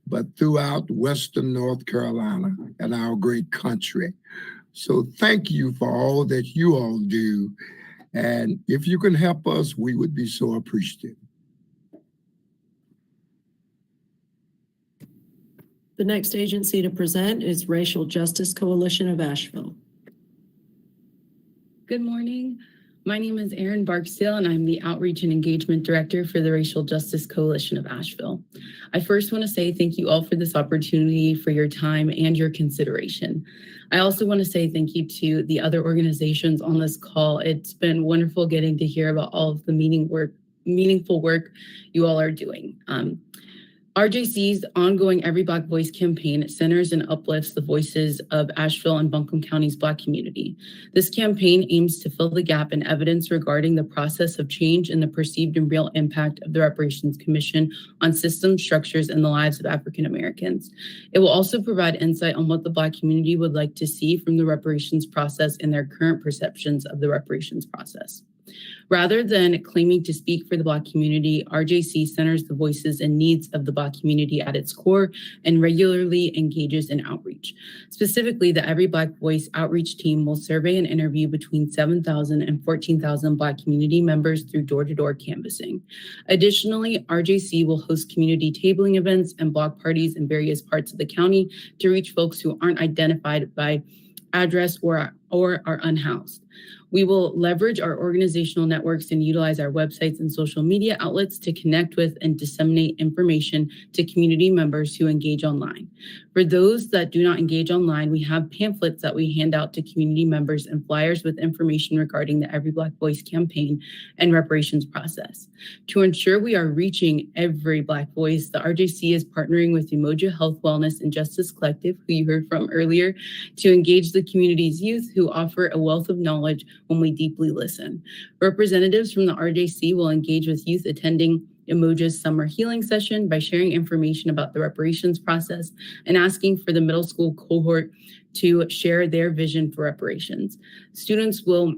Speaker 22: but throughout Western North Carolina and our great country. So thank you for all that you all do. And if you can help us, we would be so appreciative.
Speaker 5: The next agency to present is Racial Justice Coalition of Asheville.
Speaker 2: Good morning. My name is Erin Barksdale, and I'm the Outreach and Engagement Director for the Racial Justice Coalition of Asheville. I first want to say thank you all for this opportunity, for your time and your consideration. I also want to say thank you to the other organizations on this call. It's been wonderful getting to hear about all of the meaningful work you all are doing. RJC's ongoing Every Black Voice campaign centers and uplifts the voices of Asheville and Buncombe County's Black community. This campaign aims to fill the gap in evidence regarding the process of change and the perceived and real impact of the Reparations Commission on systems, structures, and the lives of African Americans. It will also provide insight on what the Black community would like to see from the reparations process and their current perceptions of the reparations process. Rather than claiming to speak for the Black community, RJC centers the voices and needs of the Black community at its core and regularly engages in outreach. Specifically, the Every Black Voice outreach team will survey and interview between 7,000 and 14,000 Black community members through door-to-door canvassing. Additionally, RJC will host community tabling events and block parties in various parts of the county to reach folks who aren't identified by address or are unhoused. We will leverage our organizational networks and utilize our websites and social media outlets to connect with and disseminate information to community members who engage online. For those that do not engage online, we have pamphlets that we hand out to community members and flyers with information regarding the Every Black Voice campaign and reparations process. To ensure we are reaching every Black voice, the RJC is partnering with Ymca Health, Wellness, and Justice Collective, who you heard from earlier, to engage the community's youth who offer a wealth of knowledge when we deeply listen. Representatives from the RJC will engage with youth attending Ymca's summer healing session by sharing information about the reparations process and asking for the middle school cohort to share their vision for reparations. Students will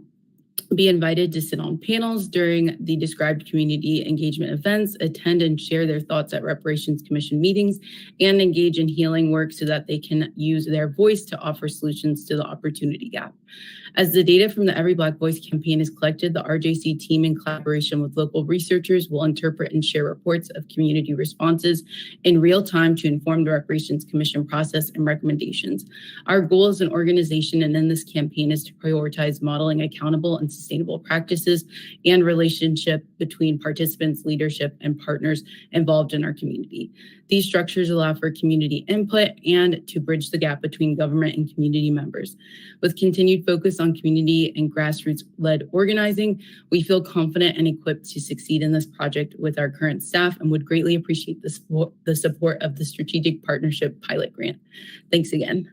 Speaker 2: be invited to sit on panels during the described community engagement events, attend and share their thoughts at Reparations Commission meetings, and engage in healing work so that they can use their voice to offer solutions to the opportunity gap. As the data from the Every Black Voice campaign is collected, the RJC team, in collaboration with local researchers, will interpret and share reports of community responses in real time to inform the Reparations Commission process and recommendations. Our goal as an organization and in this campaign is to prioritize modeling accountable and sustainable practices and relationship between participants, leadership, and partners involved in our community. These structures allow for community input and to bridge the gap between government and community members. With continued focus on community and grassroots-led organizing, we feel confident and equipped to succeed in this project with our current staff and would greatly appreciate the support of the Strategic Partnership Pilot Grant. Thanks again.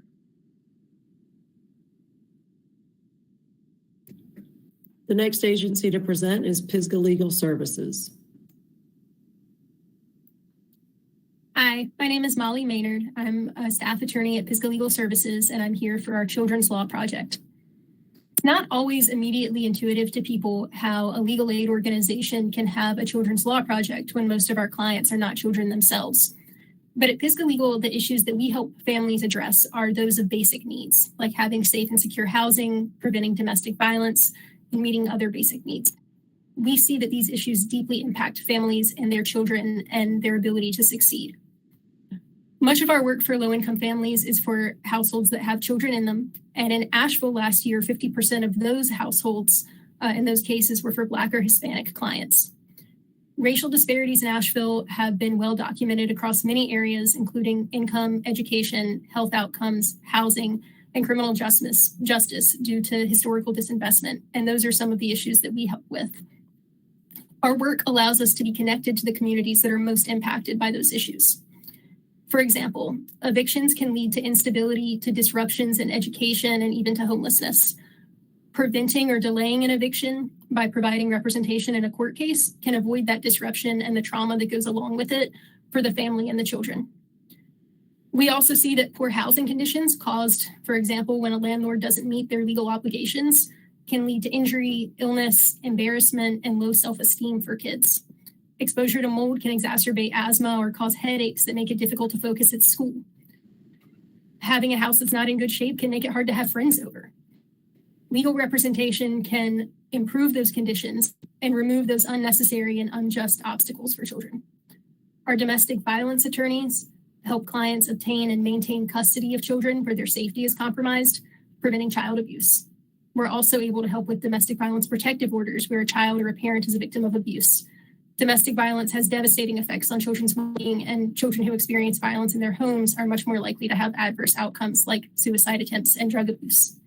Speaker 5: The next agency to present is Pisgah Legal Services.
Speaker 4: Hi, my name is Molly Maynard. I'm a staff attorney at Pisgah Legal Services, and I'm here for our Children's Law Project. It's not always immediately intuitive to people how a legal aid organization can have a children's law project when most of our clients are not children themselves. But at Pisgah Legal, the issues that we help families address are those of basic needs, like having safe and secure housing, preventing domestic violence, and meeting other basic needs. We see that these issues deeply impact families and their children and their ability to succeed. Much of our work for low-income families is for households that have children in them. And in Asheville last year, 50% of those households in those cases were for Black or Hispanic clients. Racial disparities in Asheville have been well documented across many areas, including income, education, health outcomes, housing, and criminal justice due to historical disinvestment. And those are some of the issues that we help with. Our work allows us to be connected to the communities that are most impacted by those issues. For example, evictions can lead to instability, to disruptions in education, and even to homelessness. Preventing or delaying an eviction by providing representation in a court case can avoid that disruption and the trauma that goes along with it for the family and the children. We also see that poor housing conditions caused, for example, when a landlord doesn't meet their legal obligations, can lead to injury, illness, embarrassment, and low self-esteem for kids. Exposure to mold can exacerbate asthma or cause headaches that make it difficult to focus at school. Having a house that's not in good shape can make it hard to have friends over. Legal representation can improve those conditions and remove those unnecessary and unjust obstacles for children. Our domestic violence attorneys help clients obtain and maintain custody of children where their safety is compromised, preventing child abuse. We're also able to help with domestic violence protective orders where a child or a parent is a victim of abuse. Domestic violence has devastating effects on children's well-being, and children who experience violence in their homes are much more likely to have adverse outcomes like suicide attempts and drug abuse.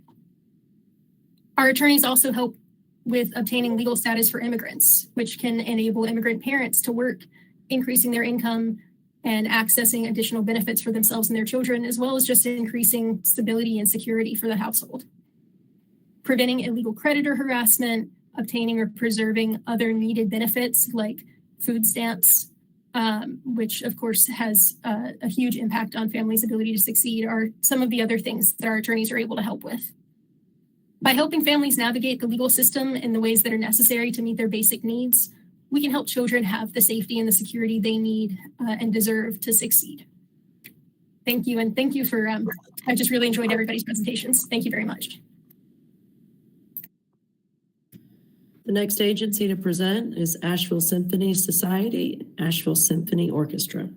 Speaker 4: Our attorneys also help with obtaining legal status for immigrants, which can enable immigrant parents to work, increasing their income and accessing additional benefits for themselves and their children, as well as just increasing stability and security for the household. Preventing illegal creditor harassment, obtaining or preserving other needed benefits like food stamps, which of course has a huge impact on families' ability to succeed, are some of the other things that our attorneys are able to help with. By helping families navigate the legal system in the ways that are necessary to meet their basic needs, we can help children have the safety and the security they need and deserve to succeed. Thank you, and thank you for, I just really enjoyed everybody's presentations. Thank you very much.
Speaker 5: The next agency to present is Asheville Symphony Society, Asheville Symphony Orchestra.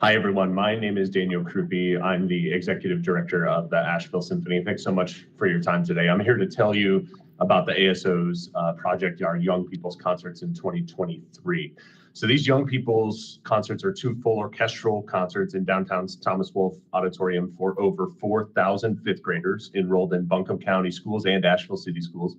Speaker 3: Hi, everyone. My name is Daniel Krupe. I'm the Executive Director of the Asheville Symphony. Thanks so much for your time today. I'm here to tell you about the ASO's project, our Young People's Concerts in 2023. So these Young People's Concerts are 2 full orchestral concerts in downtown's Thomas Wolfe Auditorium for over 4,000 fifth graders enrolled in Buncombe County schools and Asheville City schools.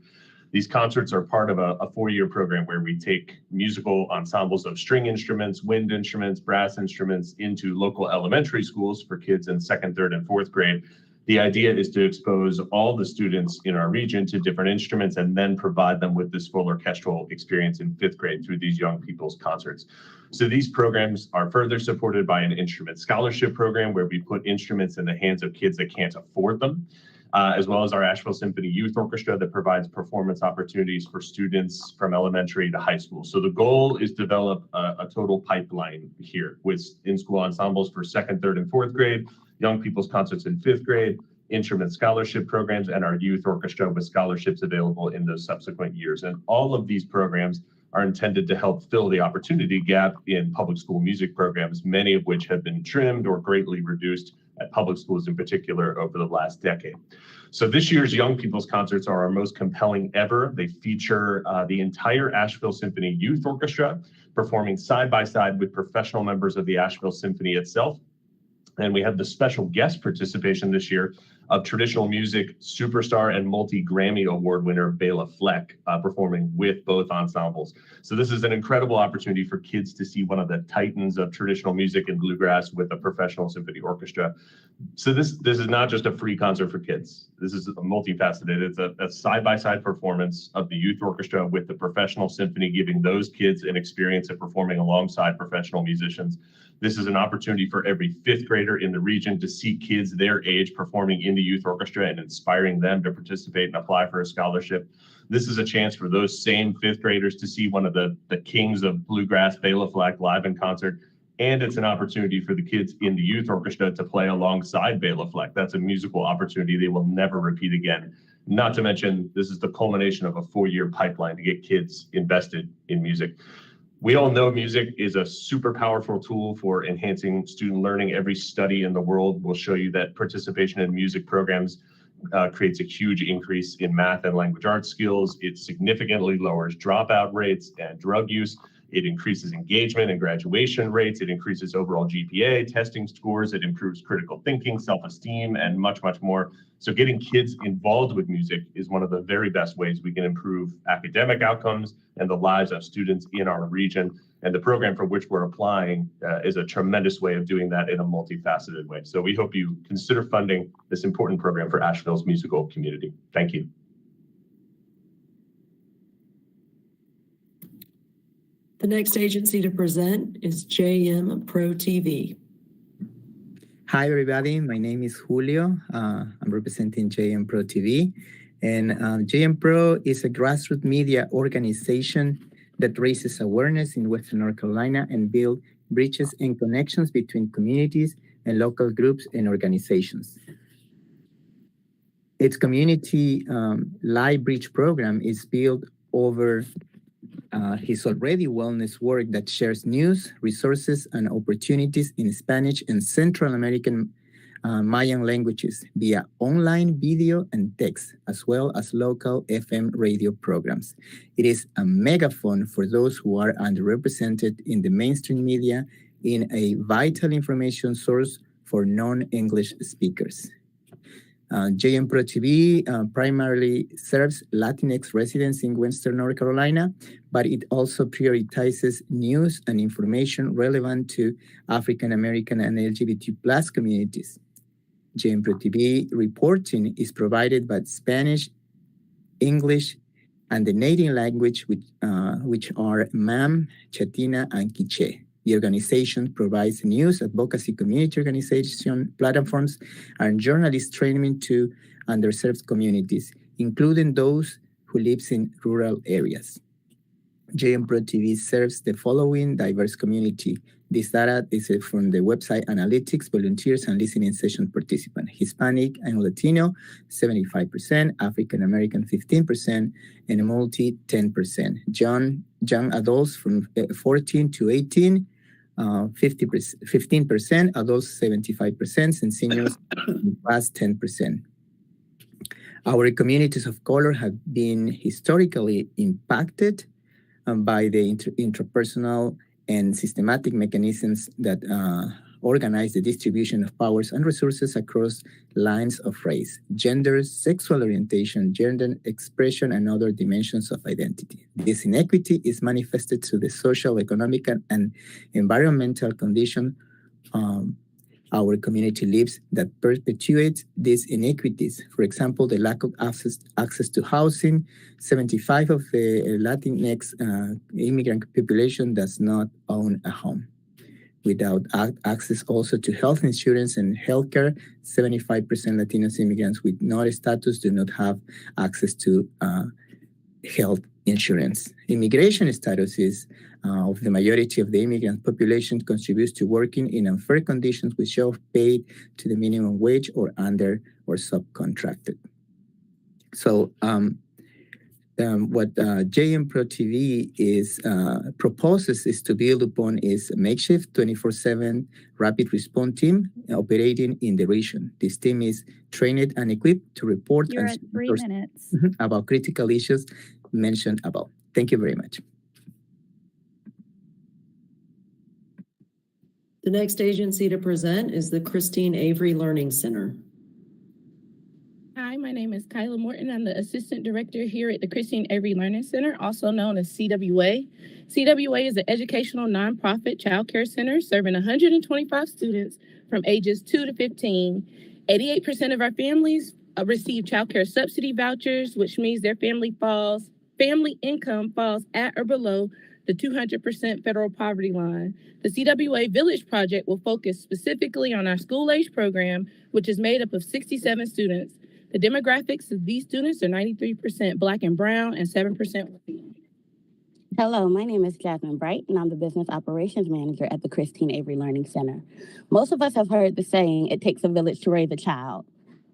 Speaker 3: These concerts are part of a 4-year program where we take musical ensembles of string instruments, wind instruments, brass instruments into local elementary schools for kids in 2nd, 3rd, and 4th grade. The idea is to expose all the students in our region to different instruments and then provide them with this full orchestral experience in 5th grade through these Young People's Concerts. So these programs are further supported by an instrument scholarship program where we put instruments in the hands of kids that can't afford them, as well as our Asheville Symphony Youth Orchestra that provides performance opportunities for students from elementary to high school. So the goal is to develop a total pipeline here with in-school ensembles for 2nd, 3rd, and 4th grade, Young People's Concerts in 5th grade, instrument scholarship programs, and our youth orchestra with scholarships available in those subsequent years. And all of these programs are intended to help fill the opportunity gap in public school music programs, many of which have been trimmed or greatly reduced at public schools in particular over the last decade. So this year's Young People's Concerts are our most compelling ever. They feature the entire Asheville Symphony Youth Orchestra performing side by side with professional members of the Asheville Symphony itself. And we have the special guest participation this year of traditional music superstar and multi-Grammy Award winner Bela Fleck performing with both ensembles. So this is an incredible opportunity for kids to see one of the titans of traditional music and bluegrass with a professional symphony orchestra. So this is not just a free concert for kids. This is multifaceted. It's a side-by-side performance of the youth orchestra with the professional symphony, giving those kids an experience of performing alongside professional musicians. This is an opportunity for every 5th grader in the region to see kids their age performing in the youth orchestra and inspiring them to participate and apply for a scholarship. This is a chance for those same 5th graders to see one of the kings of bluegrass, Bela Fleck, live in concert. And it's an opportunity for the kids in the youth orchestra to play alongside Bela Fleck. That's a musical opportunity they will never repeat again. Not to mention, this is the culmination of a 4-year pipeline to get kids invested in music. We all know music is a super powerful tool for enhancing student learning. Every study in the world will show you that participation in music programs creates a huge increase in math and language arts skills. It significantly lowers dropout rates and drug use. It increases engagement and graduation rates. It increases overall GPA, testing scores. It improves critical thinking, self-esteem, and much, much more. So getting kids involved with music is one of the very best ways we can improve academic outcomes and the lives of students in our region. And the program for which we're applying is a tremendous way of doing that in a multifaceted way. So we hope you consider funding this important program for Asheville's musical community. Thank you.
Speaker 5: The next agency to present is JM Pro TV.
Speaker 6: Hi, everybody. My name is Julio. I'm representing JM Pro TV. And JM Pro is a grassroots media organization that raises awareness in Western North Carolina and builds bridges and connections between communities and local groups and organizations. its community Live Bridge program is built over his already wellness work that shares news, resources, and opportunities in Spanish and Central American Mayan languages via online video and text, as well as local FM radio programs. It is a megaphone for those who are underrepresented in the mainstream media in a vital information source for non-English speakers. JMPro TV primarily serves Latinx residents in Western North Carolina, but it also prioritizes news and information relevant to African American and LGBT+ communities. JMPro TV reporting is provided by Spanish, English, and the native language, which are Mam, Chatina, and Quiche. The organization provides news, advocacy, community organization platforms, and journalist training to underserved communities, including those who live in rural areas. JMPro TV serves the following diverse community. This data is from the website Analytics, volunteers, and listening session participants. Hispanic and Latino, 75%, African American, 15%, and multi, 10%. Young adults from 14 to 18, 15%, adults 75%, and seniors past 10%. Our communities of color have been historically impacted by the interpersonal and systematic mechanisms that organize the distribution of powers and resources across lines of race, gender, sexual orientation, gender expression, and other dimensions of identity. This inequity is manifested through the social, economic, and environmental condition our community lives that perpetuates these inequities. For example, the lack of access to housing. 75% of the Latinx immigrant population does not own a home. Without access also to health insurance and healthcare, 75% Latinos immigrants with no status do not have access to health insurance. Immigration status is of the majority of the immigrant population contributes to working in unfair conditions with jobs paid to the minimum wage or under or subcontracted. So what JMPro TV proposes is to build upon its makeshift 24/7 rapid response team operating in the region. This team is trained and equipped to report
Speaker 1: You're at 3 minutes.
Speaker 6: about critical issues mentioned above. Thank you very much.
Speaker 5: The next agency to present is the Christine Avery Learning Center.
Speaker 21: Hi, my name is Kyla Morton. I'm the Assistant Director here at the Christine Avery Learning Center, also known as CWA. CWA is an educational nonprofit child care center serving 125 students from ages 2 to 15. 88% of our families receive child care subsidy vouchers, which means their family income falls at or below the 200% federal poverty line. The CWA Village Project will focus specifically on our school-age program, which is made up of 67 students. The demographics of these students are 93% Black and Brown and 7% Latino.
Speaker 7: Hello, my name is Jasmine Bright, and I'm the Business Operations Manager at the Christine Avery Learning Center. Most of us have heard the saying, it takes a village to raise a child.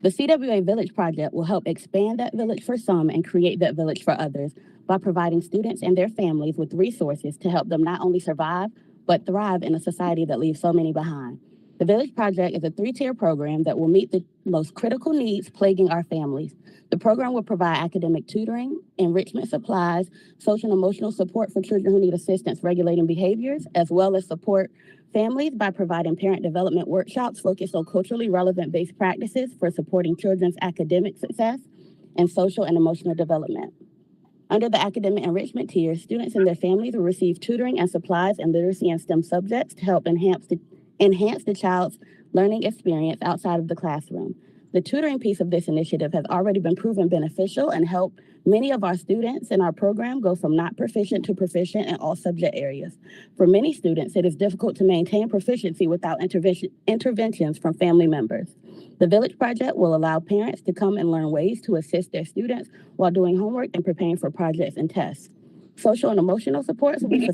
Speaker 7: The CWA Village Project will help expand that village for some and create that village for others by providing students and their families with resources to help them not only survive, but thrive in a society that leaves so many behind. The Village Project is a 3-tier program that will meet the most critical needs plaguing our families. The program will provide academic tutoring, enrichment supplies, social and emotional support for children who need assistance regulating behaviors, as well as support families by providing parent development workshops focused on culturally relevant best practices for supporting children's academic success and social and emotional development. Under the academic enrichment tier, students and their families will receive tutoring and supplies in literacy and STEM subjects to help enhance the child's learning experience outside of the classroom. The tutoring piece of this initiative has already been proven beneficial and helped many of our students in our program go from not proficient to proficient in all subject areas. For many students, it is difficult to maintain proficiency without interventions from family members. The Village Project will allow parents to come and learn ways to assist their students while doing homework and preparing for projects and tests. Social and emotional supports will be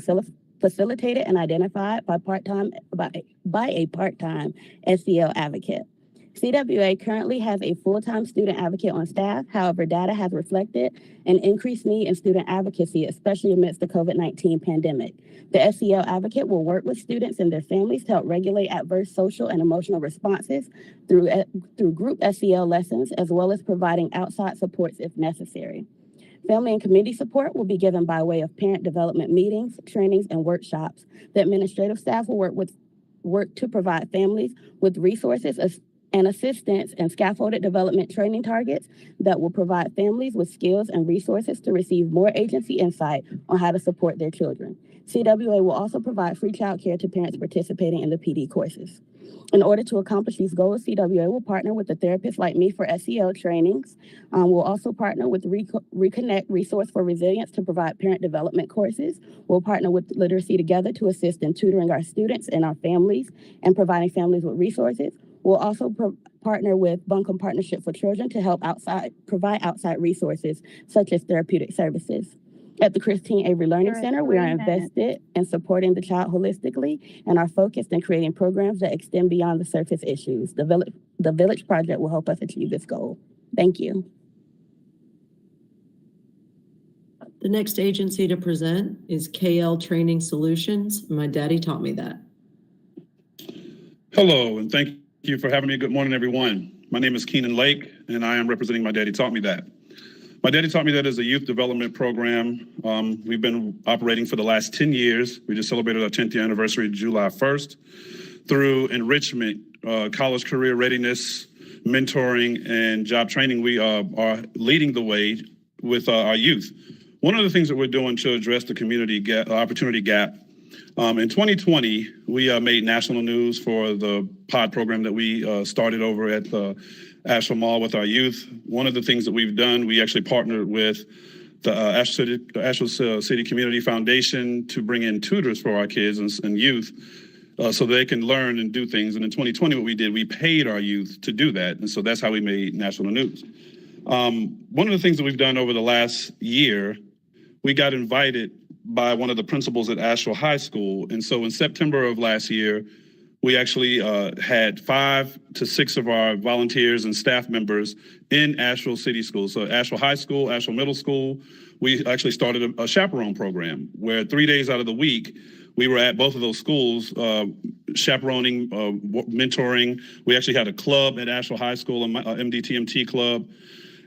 Speaker 7: facilitated and identified by a part-time SEL advocate. CWA currently has a full-time student advocate on staff. However, data has reflected an increased need in student advocacy, especially amidst the COVID-19 pandemic. The SEL advocate will work with students and their families to help regulate adverse social and emotional responses through group SEL lessons, as well as providing outside supports if necessary. Family and community support will be given by way of parent development meetings, trainings, and workshops. The administrative staff will work to provide families with resources and assistance and scaffolded development training targets that will provide families with skills and resources to receive more agency insight on how to support their children. CWA will also provide free childcare to parents participating in the PD courses. In order to accomplish these goals, CWA will partner with a therapist like me for SEL trainings. We'll also partner with Reconnect Resource for Resilience to provide parent development courses. We'll partner with Literacy Together to assist in tutoring our students and our families and providing families with resources. We'll also partner with Buncombe Partnership for Children to help provide outside resources such as therapeutic services. At the Christine Avery Learning Center, we are invested in supporting the child holistically and are focused in creating programs that extend beyond the surface issues. The Village Project will help us achieve this goal. Thank you.
Speaker 5: The next agency to present is KL Training Solutions. My daddy taught me that.
Speaker 8: Hello, and thank you for having me. Good morning, everyone. My name is Keenan Lake, and I am representing My Daddy Taught Me That. My Daddy Taught Me That is a youth development program. We've been operating for the last 10 years. We just celebrated our 10th year anniversary July 1st. Through enrichment, college career readiness, mentoring, and job training, we are leading the way with our youth. One of the things that we're doing to address the community opportunity gap, in 2020, we made national news for the pod program that we started over at the Asheville Mall with our youth. One of the things that we've done, we actually partnered with the Asheville City Community Foundation to bring in tutors for our kids and youth so they can learn and do things. And in 2020, what we did, we paid our youth to do that. And so that's how we made national news. One of the things that we've done over the last year, we got invited by one of the principals at Asheville High School. And so in September of last year, we actually had 5 to 6 of our volunteers and staff members in Asheville City Schools. So Asheville High School, Asheville Middle School, we actually started a Chaperone Program where 3 days out of the week, we were at both of those schools chaperoning, mentoring. We actually had a club at Asheville High School, a MDTMT club.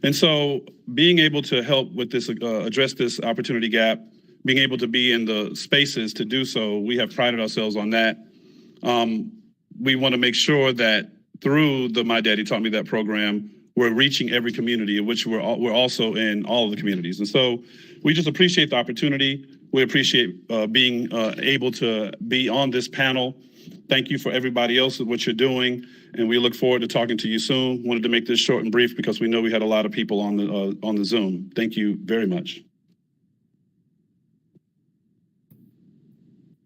Speaker 8: And so being able to help with this, address this opportunity gap, being able to be in the spaces to do so, we have prided ourselves on that. We want to make sure that through the My Daddy Taught Me That program, we're reaching every community, in which we're also in all of the communities. And so we just appreciate the opportunity. We appreciate being able to be on this panel. Thank you for everybody else with what you're doing. And we look forward to talking to you soon. Wanted to make this short and brief because we know we had a lot of people on the Zoom. Thank you very much.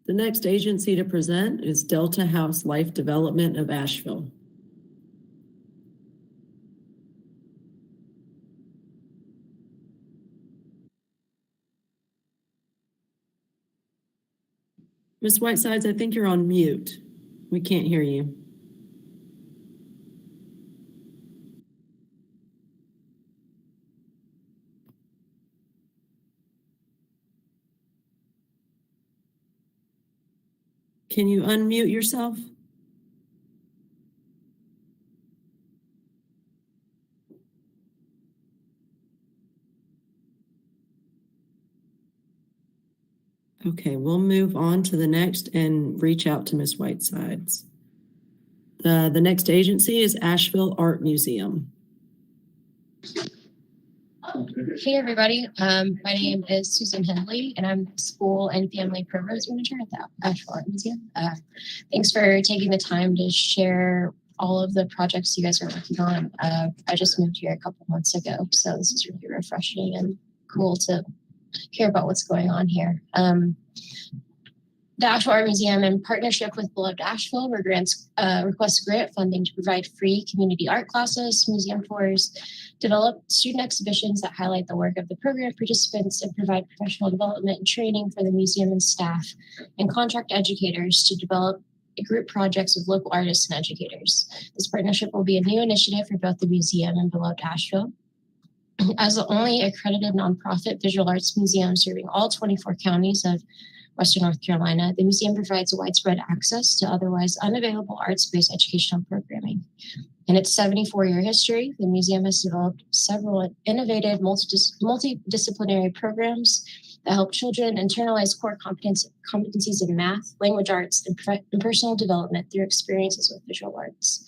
Speaker 5: The next agency to present is Delta House Life Development of Asheville. Ms. Whitesides, I think you're on mute. We can't hear you. Can you unmute yourself? Okay, we'll move on to the next and reach out to Ms. Whitesides. The next agency is Asheville Art Museum.
Speaker 9: Hey everybody, my name is Susan Henley and I'm the School and Family Programs Manager at the Asheville Art Museum. Thanks for taking the time to share all of the projects you guys are working on. I just moved here a couple months ago, so this is really refreshing and cool to hear about what's going on here. The Asheville Art Museum, in partnership with Beloved Asheville, requests grant funding to provide free community art classes, museum tours, develop student exhibitions that highlight the work of the program participants, and provide professional development and training for the museum and staff, and contract educators to develop group projects with local artists and educators. This partnership will be a new initiative for both the museum and beloved Asheville. As the only accredited nonprofit visual arts museum serving all 24 counties of Western North Carolina, the museum provides widespread access to otherwise unavailable arts-based educational programming. In its 74-year history, the museum has developed several innovative multidisciplinary programs that help children internalize core competencies in math, language arts, and personal development through experiences with visual arts.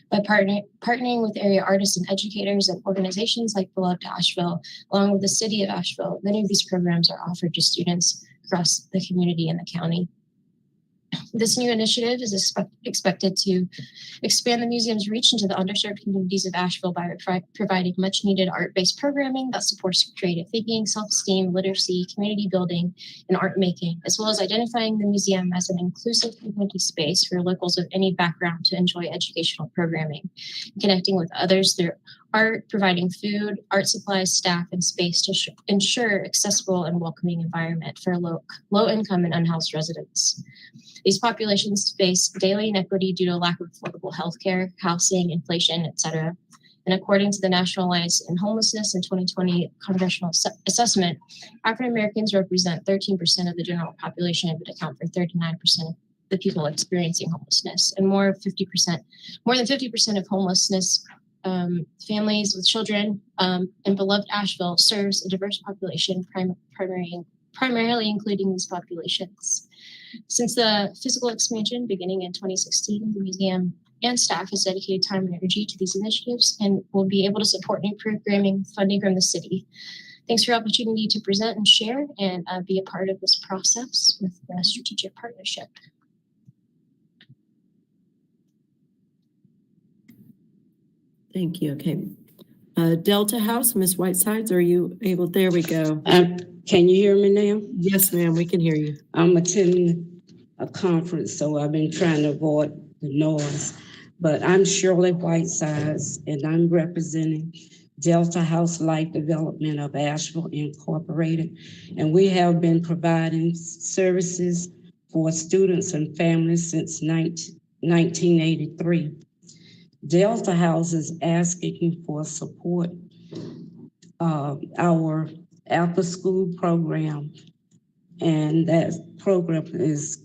Speaker 9: By partnering with area artists and educators and organizations like Beloved Asheville, along with the city of Asheville, many of these programs are offered to students across the community and the county. This new initiative is expected to expand the museum's reach into the underserved communities of Asheville by providing much needed art-based programming that supports creative thinking, self-esteem, literacy, community building, and art making, as well as identifying the museum as an inclusive community space for locals of any background to enjoy educational programming, connecting with others through art, providing food, art supplies, staff, and space to ensure accessible and welcoming environment for low-income and unhoused residents. These populations face daily inequity due to a lack of affordable healthcare, housing, inflation, etc. And according to the National Alliance on Homelessness in 2020 Congressional Assessment, African Americans represent 13% of the general population, but account for 39% of the people experiencing homelessness, and more than 50% of homelessness families with children in beloved Asheville serves a diverse population, primarily including these populations. Since the physical expansion beginning in 2016, the museum and staff has dedicated time and energy to these initiatives and will be able to support new programming funding from the city. Thanks for the opportunity to present and share and be a part of this process with the strategic partnership.
Speaker 5: Thank you. Okay. Delta House, Ms. Whitesides, are you able? There we go.
Speaker 11: Can you hear me now?
Speaker 5: Yes, ma'am, we can hear you.
Speaker 11: I'm attending a conference, so I've been trying to avoid the noise. But I'm Shirley Whitesides, and I'm representing Delta House Life Development of Asheville Incorporated. And we have been providing services for students and families since 1983. Delta House is asking for support of our after-school program, and that program is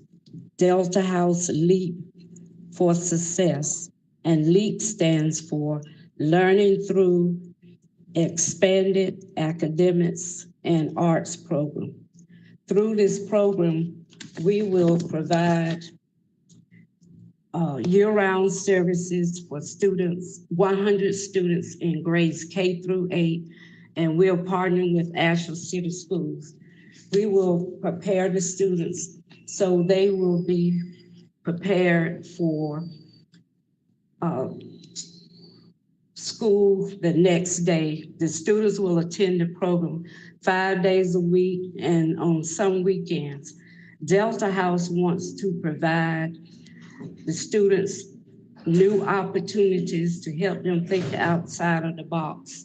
Speaker 11: Delta House LEAP for Success, and LEAP stands for Learning Through Expanded Academics and Arts Program. Through this program, we will provide year-round services for students, 100 students in grades K through 8, and we're partnering with Asheville City Schools. We will prepare the students so they will be prepared for school the next day. The students will attend the program 5 days a week and on some weekends. Delta House wants to provide the students new opportunities to help them think outside of the box.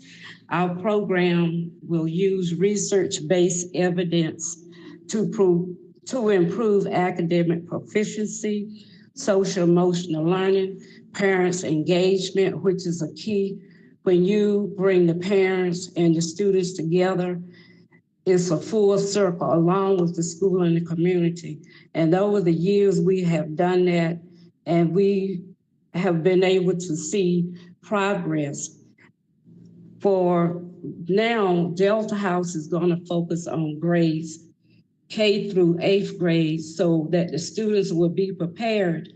Speaker 11: Our program will use research-based evidence to improve academic proficiency, social emotional learning, parents' engagement, which is a key. When you bring the parents and the students together, it's a full circle along with the school and the community. And over the years, we have done that, and we have been able to see progress. For now, Delta House is going to focus on grades K through 8th grade so that the students will be prepared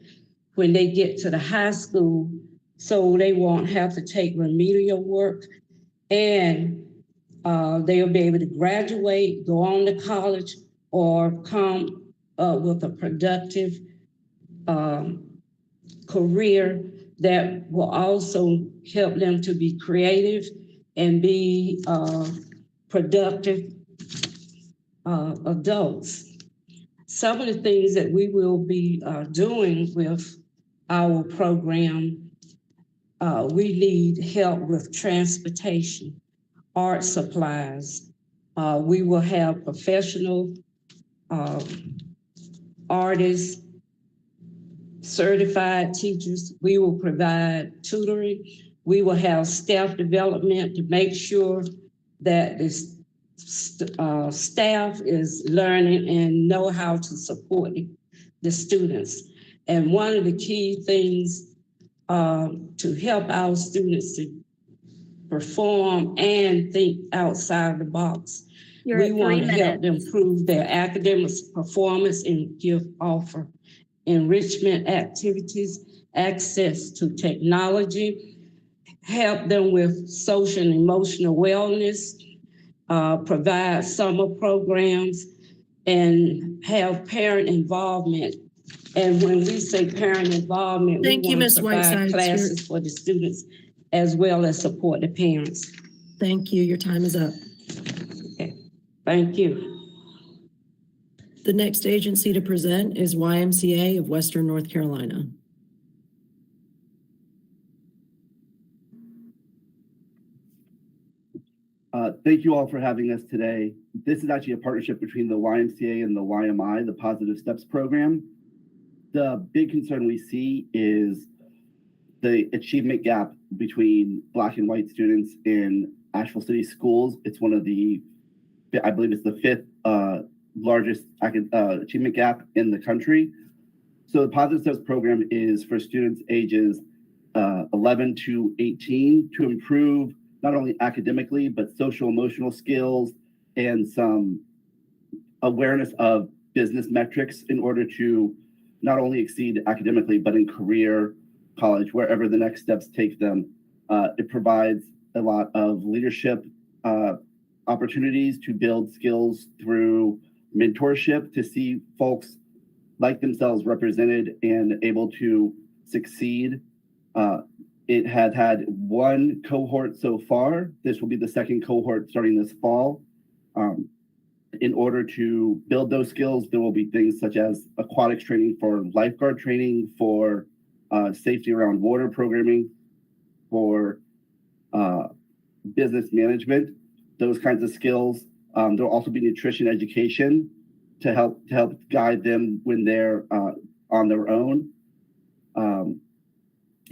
Speaker 11: when they get to the high school so they won't have to take remedial work, and they'll be able to graduate, go on to college, or come with a productive career that will also help them to be creative and be productive adults. Some of the things that we will be doing with our program, we need help with transportation, art supplies. We will have professional artists certified teachers. We will provide tutoring. We will have staff development to make sure that this staff is learning and know how to support the students. And one of the key things to help our students to perform and think outside the box. We want to help them improve their academic performance and offer enrichment activities, access to technology, help them with social and emotional wellness, provide summer programs, and have parent involvement. And when we say parent involvement, we want to provide classes for the students as well as support the parents.
Speaker 5: Thank you. Your time is up.
Speaker 11: Okay. Thank you.
Speaker 5: The next agency to present is YMCA of Western North Carolina.
Speaker 12: Thank you all for having us today. This is actually a partnership between the YMCA and the YMI, the Positive Steps program. The big concern we see is the achievement gap between Black and white students in Asheville City schools. It's one of the, I believe it's the fifth largest achievement gap in the country. So the Positive Steps program is for students ages 11 to 18 to improve not only academically, but social emotional skills and some awareness of business metrics in order to not only exceed academically, but in career, college, wherever the next steps take them. It provides a lot of leadership opportunities to build skills through mentorship, to see folks like themselves represented and able to succeed. It has had one cohort so far. This will be the second cohort starting this fall. In order to build those skills, there will be things such as aquatics training, for lifeguard training, for safety around water programming, for business management, those kinds of skills. There will also be nutrition education to help guide them when they're on their own.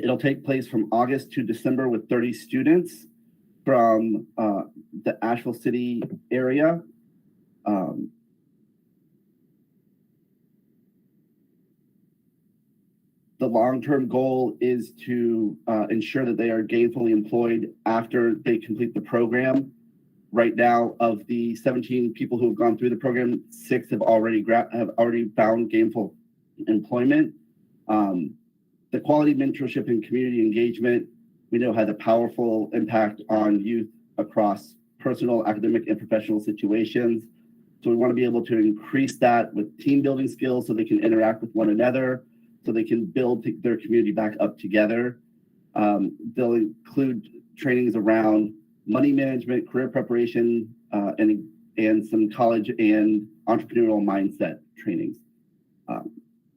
Speaker 12: It'll take place from August to December with 30 students from the Asheville City area. The long-term goal is to ensure that they are gainfully employed after they complete the program. Right now, of the 17 people who have gone through the program, 6 have already found gainful employment. The quality mentorship and community engagement, we know, has a powerful impact on youth across personal, academic, and professional situations. So we want to be able to increase that with team building skills so they can interact with one another, so they can build their community back up together. They'll include trainings around money management, career preparation, and some college and entrepreneurial mindset trainings.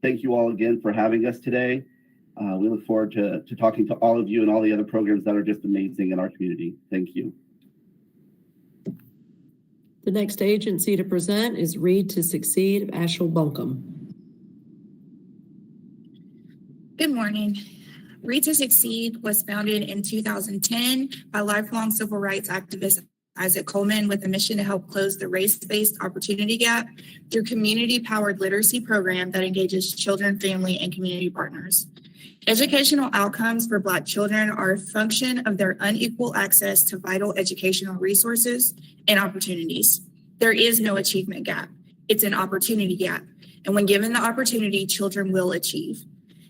Speaker 12: Thank you all again for having us today. We look forward to talking to all of you and all the other programs that are just amazing in our community. Thank you.
Speaker 5: The next agency to present is Read to Succeed of Asheville Buncombe.
Speaker 13: Good morning. Read to Succeed was founded in 2010 by lifelong civil rights activist Isaac Coleman with a mission to help close the race-based opportunity gap through community-powered literacy program that engages children, family, and community partners. Educational outcomes for Black children are a function of their unequal access to vital educational resources and opportunities. There is no achievement gap. It's an opportunity gap. And when given the opportunity, children will achieve.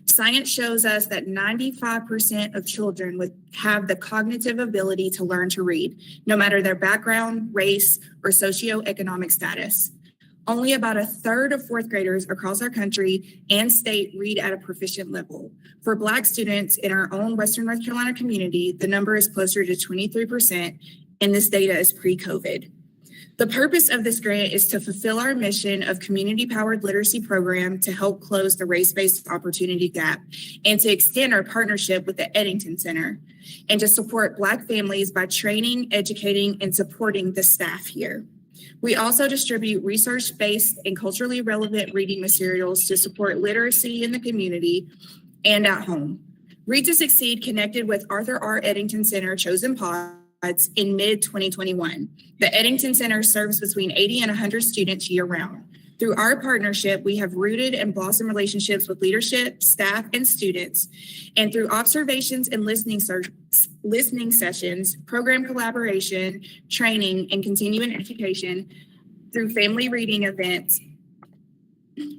Speaker 13: Science shows us that 95% of children have the cognitive ability to learn to read, no matter their background, race, or socioeconomic status. Only about a third of fourth graders across our country and state read at a proficient level. For Black students in our own Western North Carolina community, the number is closer to 23%, and this data is pre-COVID. The purpose of this grant is to fulfill our mission of community-powered literacy program to help close the race-based opportunity gap and to extend our partnership with the Eddington Center and to support Black families by training, educating, and supporting the staff here. We also distribute research-based and culturally relevant reading materials to support literacy in the community and at home. Read to Succeed connected with Arthur R. Eddington Center Chosen Pods in mid-2021. The Eddington Center serves between 80 and 100 students year-round. Through our partnership, we have rooted and blossomed relationships with leadership, staff, and students. And through observations and listening sessions, program collaboration, training, and continuing education, through family reading events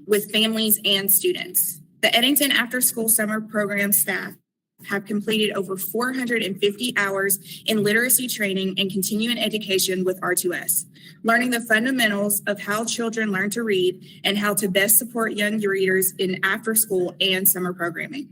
Speaker 13: with families and students. The Eddington After School Summer Program staff have completed over 450 hours in literacy training and continuing education with R2S, learning the fundamentals of how children learn to read and how to best support young readers in after school and summer programming.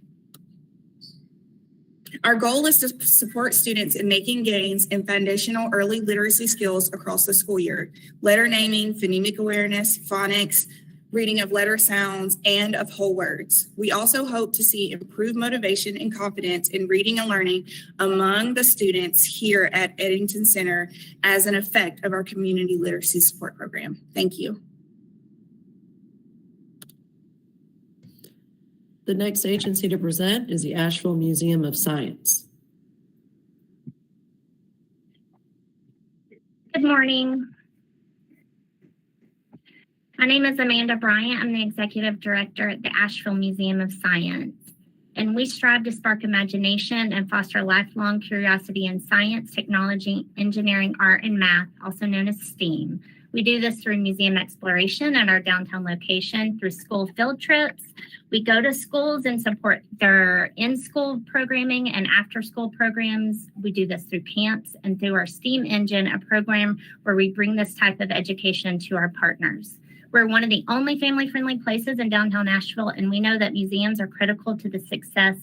Speaker 13: Our goal is to support students in making gains in foundational early literacy skills across the school year: letter naming, phonemic awareness, phonics, reading of letter sounds, and of whole words. We also hope to see improved motivation and confidence in reading and learning among the students here at Eddington Center as an effect of our community literacy support program. Thank you.
Speaker 5: The next agency to present is the Asheville Museum of Science.
Speaker 15: Good morning. My name is Amanda Bryant. I'm the Executive Director at the Asheville Museum of Science, and we strive to spark imagination and foster lifelong curiosity in science, technology, engineering, art, and math, also known as STEAM. We do this through museum exploration at our downtown location, through school field trips. We go to schools and support their in-school programming and after-school programs. We do this through camps and through our STEAM engine, a program where we bring this type of education to our partners. We're one of the only family-friendly places in downtown Asheville, and we know that museums are critical to the success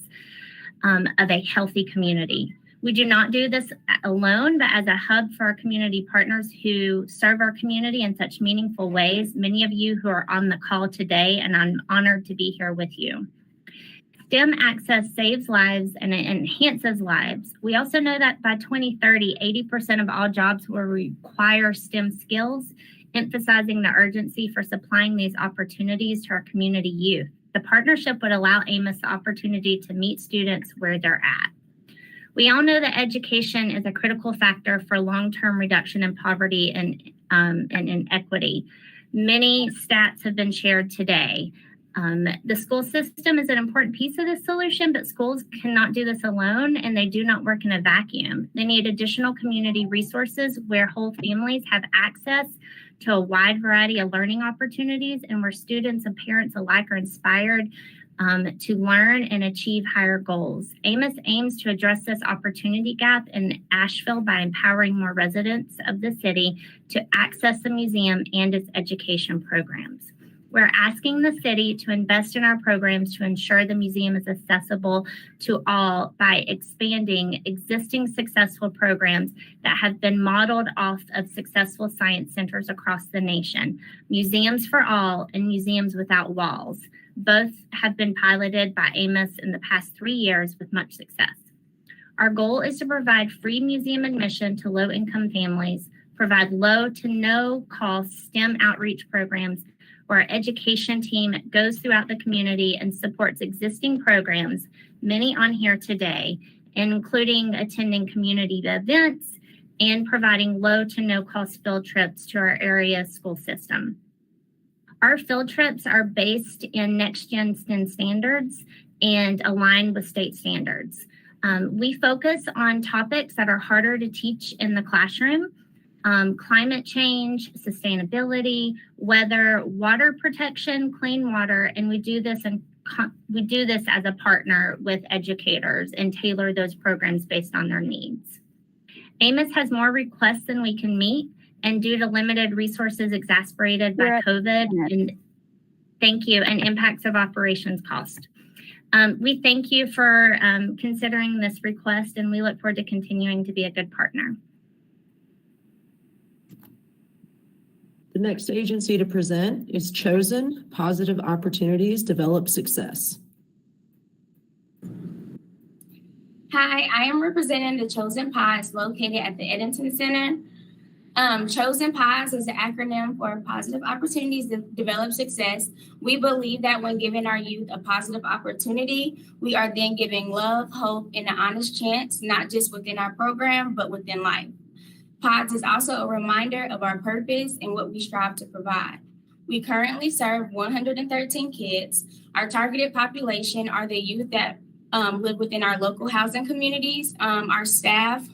Speaker 15: of a healthy community. We do not do this alone, but as a hub for our community partners who serve our community in such meaningful ways, many of you who are on the call today, and I'm honored to be here with you. STEM access saves lives and it enhances lives. We also know that by 2030, 80% of all jobs will require STEM skills, emphasizing the urgency for supplying these opportunities to our community youth. The partnership would allow Amos the opportunity to meet students where they're at. We all know that education is a critical factor for long-term reduction in poverty and inequity. Many stats have been shared today. The school system is an important piece of this solution, but schools cannot do this alone, and they do not work in a vacuum. They need additional community resources where whole families have access to a wide variety of learning opportunities, and where students and parents alike are inspired to learn and achieve higher goals. Amos aims to address this opportunity gap in Asheville by empowering more residents of the city to access the museum and its education programs. We're asking the city to invest in our programs to ensure the museum is accessible to all by expanding existing successful programs that have been modeled off of successful science centers across the nation. Museums for All and Museums Without Walls. Both have been piloted by Amos in the past 3 years with much success. Our goal is to provide free museum admission to low-income families, provide low to no cost STEM outreach programs where our education team goes throughout the community and supports existing programs, many on here today, including attending community events and providing low to no cost field trips to our area school system. Our field trips are based in next-gen STEM standards and aligned with state standards. We focus on topics that are harder to teach in the classroom: climate change, sustainability, weather, water protection, clean water, and we do this as a partner with educators and tailor those programs based on their needs. Amos has more requests than we can meet, and due to limited resources exacerbated by COVID and impacts of operations cost. We thank you for considering this request, and we look forward to continuing to be a good partner.
Speaker 5: The next agency to present is Chosen Positive Opportunities Develop Success.
Speaker 16: Hi, I am representing the Chosen Pods located at the Eddington Center.
Speaker 10: Chosen POS is the acronym for Positive Opportunities to Develop Success. We believe that when giving our youth a positive opportunity, we are then giving love, hope, and an honest chance, not just within our program, but within life. PODS is also a reminder of our purpose and what we strive to provide. We currently serve 113 kids. Our targeted population are the youth that live within our local housing communities. Our staff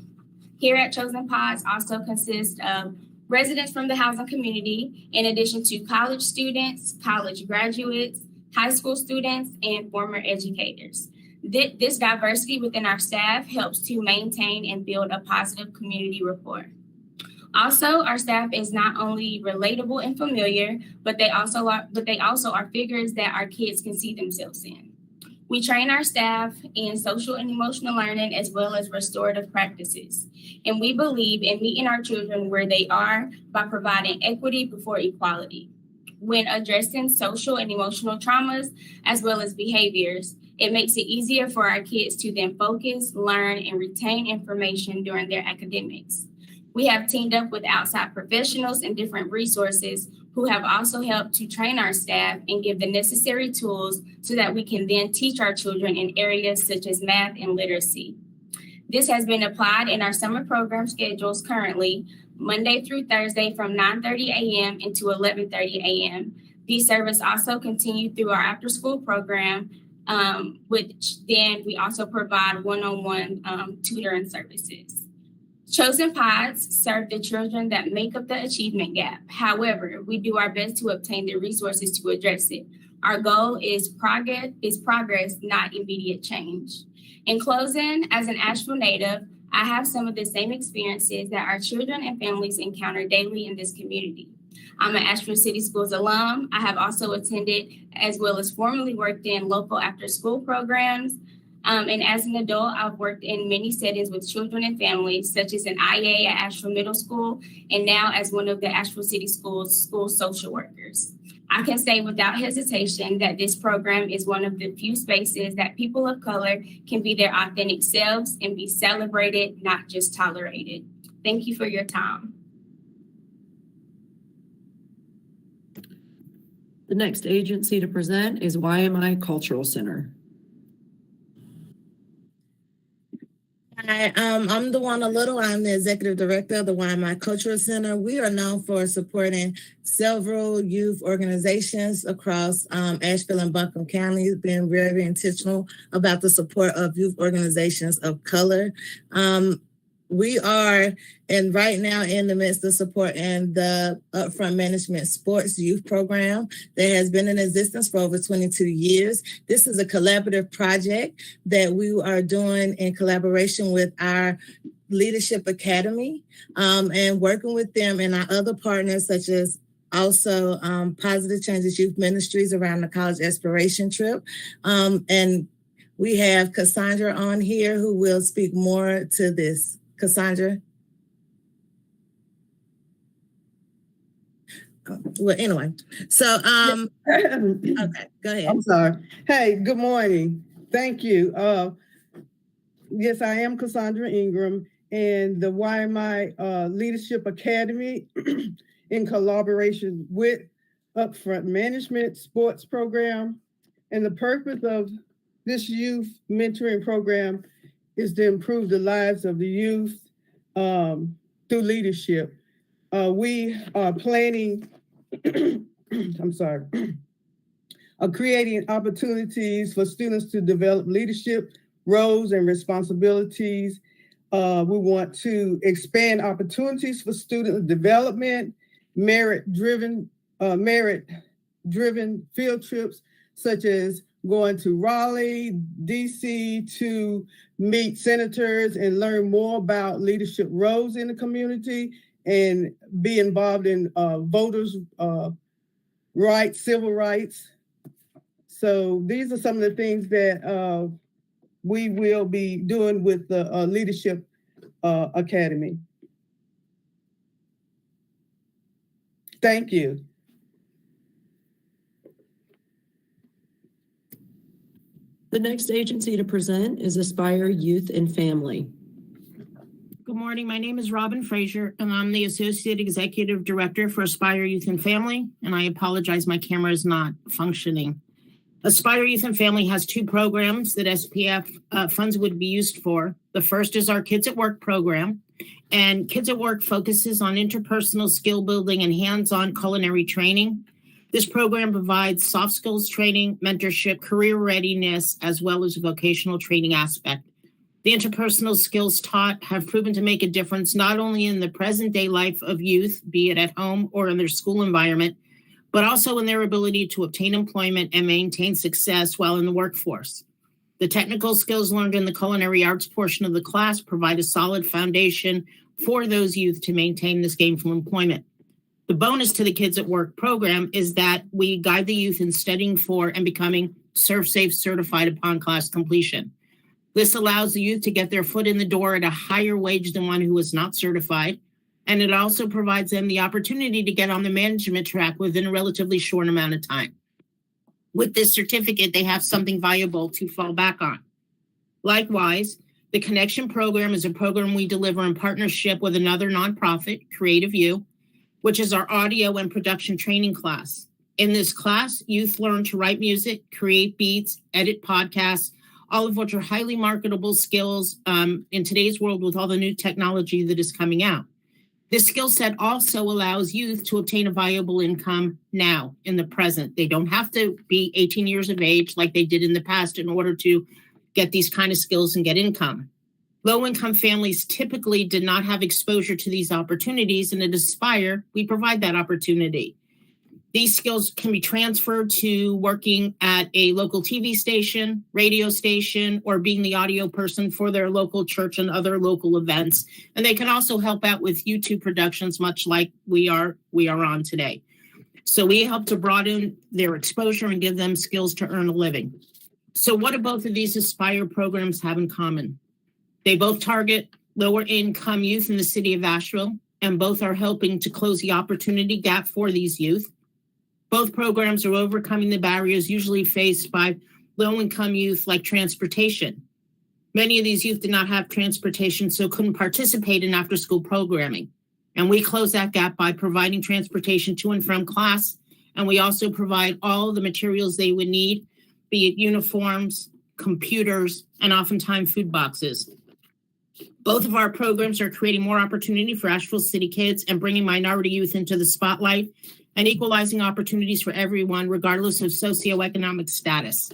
Speaker 10: here at Chosen PODS also consists of residents from the housing community, in addition to college students, college graduates, high school students, and former educators. This diversity within our staff helps to maintain and build a positive community rapport. Also, our staff is not only relatable and familiar, but they also are figures that our kids can see themselves in. We train our staff in social and emotional learning as well as restorative practices. And we believe in meeting our children where they are by providing equity before equality. When addressing social and emotional traumas as well as behaviors, it makes it easier for our kids to then focus, learn, and retain information during their academics. We have teamed up with outside professionals and different resources who have also helped to train our staff and give the necessary tools so that we can then teach our children in areas such as math and literacy. This has been applied in our summer program schedules currently, Monday through Thursday from 9:30 a.m. into 11:30 a.m. These services also continue through our after-school program, which then we also provide one-on-one tutoring services. Chosen PODS serve the children that make up the achievement gap. However, we do our best to obtain the resources to address it. Our goal is progress, not immediate change. In closing, as an Asheville native, I have some of the same experiences that our children and families encounter daily in this community. I'm an Asheville City Schools alum. I have also attended as well as formerly worked in local after-school programs. And as an adult, I've worked in many settings with children and families, such as an IA at Asheville Middle School, and now as one of the Asheville City Schools school social workers. I can say without hesitation that this program is one of the few spaces that people of color can be their authentic selves and be celebrated, not just tolerated. Thank you for your time.
Speaker 5: The next agency to present is Ymca Cultural Center.
Speaker 16: Hi, I'm DeWanda Little. I'm the executive director of the Ymca Cultural Center. We are known for supporting several youth organizations across Asheville and Buncombe counties, being very intentional about the support of youth organizations of color. We are, and right now in the midst of supporting the Upfront Management Sports Youth Program that has been in existence for over 22 years. This is a collaborative project that we are doing in collaboration with our Leadership Academy and working with them and our other partners such as also Positive Changes Youth Ministries around the College Aspiration Trip. And we have Cassandra on here who will speak more to this. Cassandra? Well, anyway, so, okay, go ahead.
Speaker 23: I'm sorry. Hey, good morning. Thank you. Yes, I am Cassandra Ingram, and the Ymca Leadership Academy in collaboration with Upfront Management Sports Program. And the purpose of this youth mentoring program is to improve the lives of the youth through leadership. We are planning, creating opportunities for students to develop leadership roles and responsibilities. We want to expand opportunities for student development, merit-driven field trips, such as going to Raleigh, DC to meet senators and learn more about leadership roles in the community and be involved in voters' rights, civil rights. So these are some of the things that we will be doing with the Leadership Academy. Thank you.
Speaker 5: The next agency to present is Aspire Youth and Family.
Speaker 14: Good morning. My name is Robin Frazier, and I'm the Associate Executive Director for Aspire Youth and Family. And I apologize, my camera is not functioning. Aspire Youth and Family has two programs that SPF funds would be used for. The first is our Kids at Work program. And Kids at Work focuses on interpersonal skill building and hands-on culinary training. This program provides soft skills training, mentorship, career readiness, as well as a vocational training aspect. The interpersonal skills taught have proven to make a difference not only in the present day life of youth, be it at home or in their school environment, but also in their ability to obtain employment and maintain success while in the workforce. The technical skills learned in the culinary arts portion of the class provide a solid foundation for those youth to maintain this gainful employment. The bonus to the Kids at Work program is that we guide the youth in studying for and becoming ServSafe certified upon class completion. This allows the youth to get their foot in the door at a higher wage than one who is not certified, and it also provides them the opportunity to get on the management track within a relatively short amount of time. With this certificate, they have something valuable to fall back on. Likewise, the Connection program is a program we deliver in partnership with another nonprofit, Creative U, which is our audio and production training class. In this class, youth learn to write music, create beats, edit podcasts, all of which are highly marketable skills in today's world with all the new technology that is coming out. This skill set also allows youth to obtain a viable income now in the present. They don't have to be 18 years of age like they did in the past in order to get these kind of skills and get income. Low-income families typically did not have exposure to these opportunities, and at Aspire, we provide that opportunity. These skills can be transferred to working at a local TV station, radio station, or being the audio person for their local church and other local events. And they can also help out with YouTube productions, much like we are on today. So we help to broaden their exposure and give them skills to earn a living. So what do both of these Aspire programs have in common? They both target lower income youth in the city of Asheville, and both are helping to close the opportunity gap for these youth. Both programs are overcoming the barriers usually faced by low-income youth, like transportation. Many of these youth did not have transportation, so couldn't participate in after-school programming. And we close that gap by providing transportation to and from class, and we also provide all the materials they would need, be it uniforms, computers, and oftentimes food boxes. Both of our programs are creating more opportunity for Asheville City kids and bringing minority youth into the spotlight and equalizing opportunities for everyone, regardless of socioeconomic status.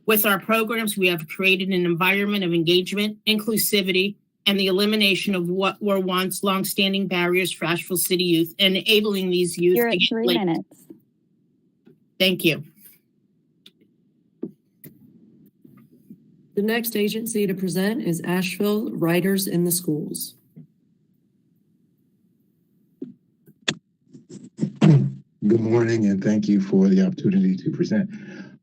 Speaker 14: With our programs, we have created an environment of engagement, inclusivity, and the elimination of what were once longstanding barriers for Asheville City youth, and enabling these youth
Speaker 1: You're
Speaker 14: to
Speaker 1: at
Speaker 14: get
Speaker 1: 3 minutes.
Speaker 14: Thank you.
Speaker 5: The next agency to present is Asheville Writers in the Schools.
Speaker 17: Good morning, and thank you for the opportunity to present.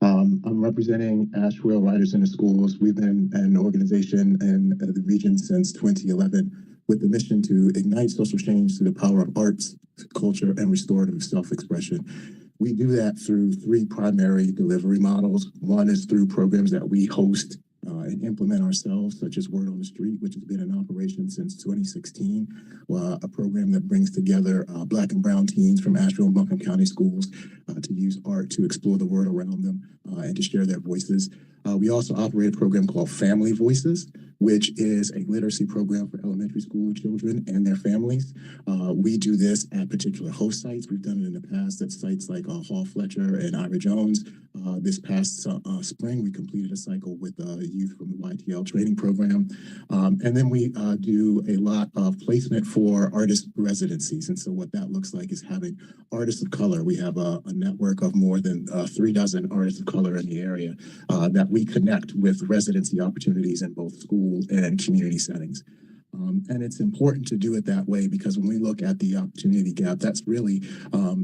Speaker 17: I'm representing Asheville Writers in the Schools. We've been an organization in the region since 2011 with the mission to ignite social change through the power of arts, culture, and restorative self-expression. We do that through three primary delivery models. One is through programs that we host and implement ourselves, such as Word on the Street, which has been in operation since 2016, a program that brings together Black and Brown teens from Asheville and Buncombe County schools to use art to explore the world around them and to share their voices. We also operate a program called Family Voices, which is a literacy program for elementary school children and their families. We do this at particular host sites. We've done it in the past at sites like Hall Fletcher and Ira Jones. This past spring, we completed a cycle with youth from the YTL training program. And then we do a lot of placement for artist residencies. And so what that looks like is having artists of color. We have a network of more than 36 artists of color in the area that we connect with residency opportunities in both school and community settings. And it's important to do it that way because when we look at the opportunity gap, that's really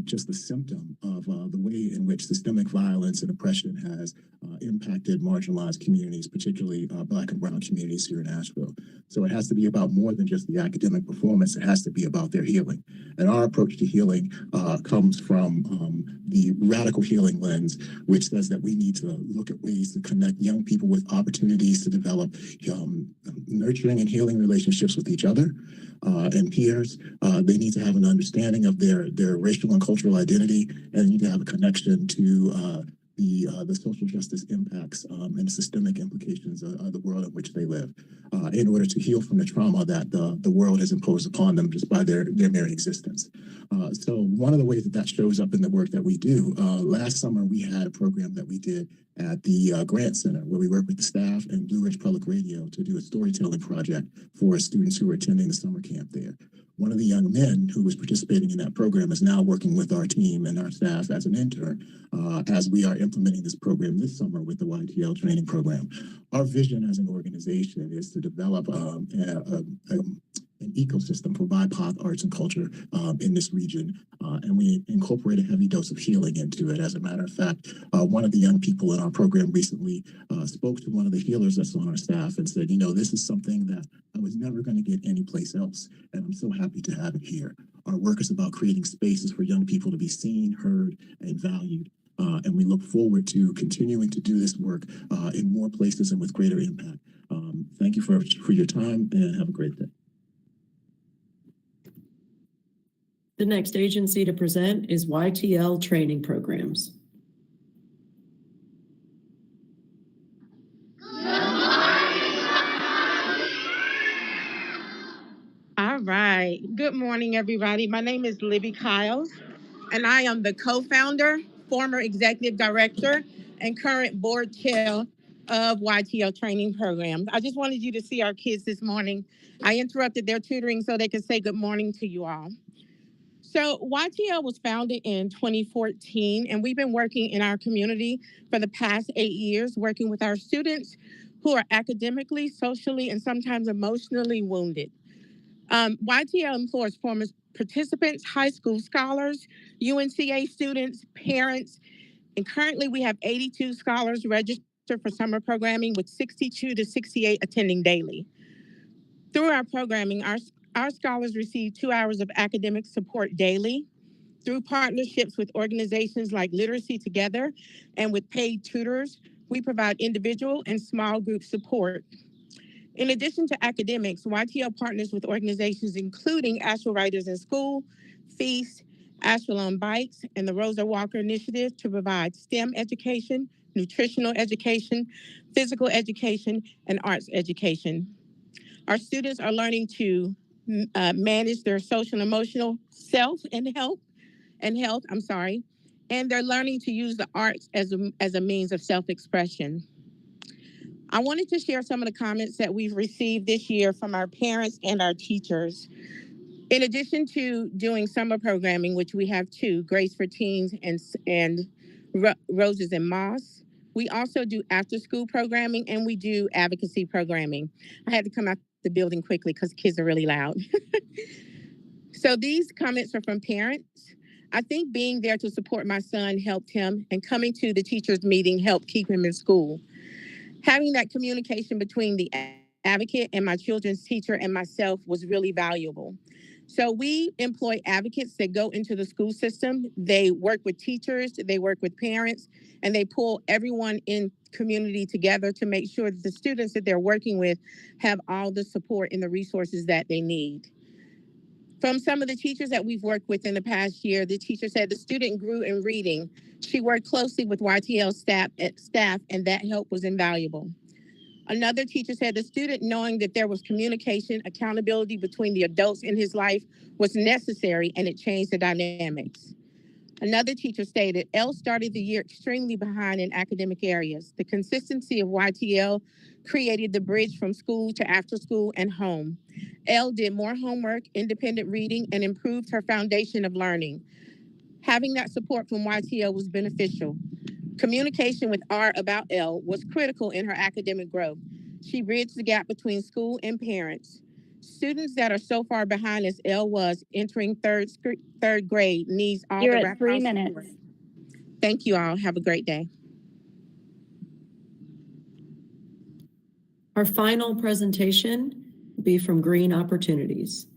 Speaker 17: just the symptom of the way in which systemic violence and oppression has impacted marginalized communities, particularly Black and Brown communities here in Asheville. So it has to be about more than just the academic performance. It has to be about their healing. And our approach to healing comes from the radical healing lens, which says that we need to look at ways to connect young people with opportunities to develop nurturing and healing relationships relationships with each other and peers. They need to have an understanding of their racial and cultural identity, and they need to have a connection to the social justice impacts and systemic implications of the world in which they live, in order to heal from the trauma that the world has imposed upon them just by their mere existence. So one of the ways that shows up in the work that we do, last summer we had a program that we did at the Grant Center where we worked with the staff and Blue Ridge Public Radio to do a storytelling project for students who were attending the summer camp there. One of the young men who was participating in that program is now working with our team and our staff as an intern as we are implementing this program this summer with the YTL training program. Our vision as an organization is to develop an ecosystem for BIPOC arts and culture in this region, and we incorporate a heavy dose of healing into it. As a matter of fact, one of the young people in our program recently spoke to one of the healers that's on our staff and said, this is something that I was never going to get anyplace else, and I'm so happy to have it here. Our work is about creating spaces for young people to be seen, heard, and valued. And we look forward to continuing to do this work in more places and with greater impact. Thank you for your time, and have a great day.
Speaker 5: The next agency to present is YTL Training Programs.
Speaker 18: All right. Good morning, everybody. My name is Libby Kyles, and I am the co-founder, former executive director, and current board chair of YTL Training Programs. I just wanted you to see our kids this morning. I interrupted their tutoring so they could say good morning to you all. So YTL was founded in 2014, and we've been working in our community for the past 8 years, working with our students who are academically, socially, and sometimes emotionally wounded. YTL employs former participants, high school scholars, UNCA students, parents, and currently we have 82 scholars registered for summer programming with 62 to 68 attending daily. Through our programming, our scholars receive 2 hours of academic support daily. Through partnerships with organizations like Literacy Together and with paid tutors, we provide individual and small group support. In addition to academics, YTL partners with organizations including Asheville Writers in School, Feast, Asheville on Bikes, and the Rosa Walker Initiative to provide STEM education, nutritional education, physical education, and arts education. Our students are learning to manage their social and emotional health, and they're learning to use the arts as a means of self-expression. I wanted to share some of the comments that we've received this year from our parents and our teachers. In addition to doing summer programming, which we have 2, Grace for Teens and Roses and Moss, we also do after-school programming and we do advocacy programming. I had to come out the building quickly because kids are really loud. So these comments are from parents. I think being there to support my son helped him, and coming to the teachers' meeting helped keep him in school. Having that communication between the advocate and my children's teacher and myself was really valuable. So we employ advocates that go into the school system. They work with teachers, they work with parents, and they pull everyone in community together to make sure that the students that they're working with have all the support and the resources that they need. From some of the teachers that we've worked with in the past year, the teacher said the student grew in reading. She worked closely with YTL staff, and that help was invaluable. Another teacher said the student knowing that there was communication, accountability between the adults in his life was necessary, and it changed the dynamics. Another teacher stated, L started the year extremely behind in academic areas. The consistency of YTL created the bridge from school to after school and home. L did more homework, independent reading, and improved her foundation of learning. Having that support from YTL was beneficial. Communication with R about L was critical in her academic growth. She bridged the gap between school and parents. Students that are so far behind as L was entering third grade needs all
Speaker 1: You're
Speaker 18: the
Speaker 1: at 3
Speaker 18: support.
Speaker 1: minutes.
Speaker 18: Thank you all. Have a great day.
Speaker 5: Our final presentation will be from Green Opportunities.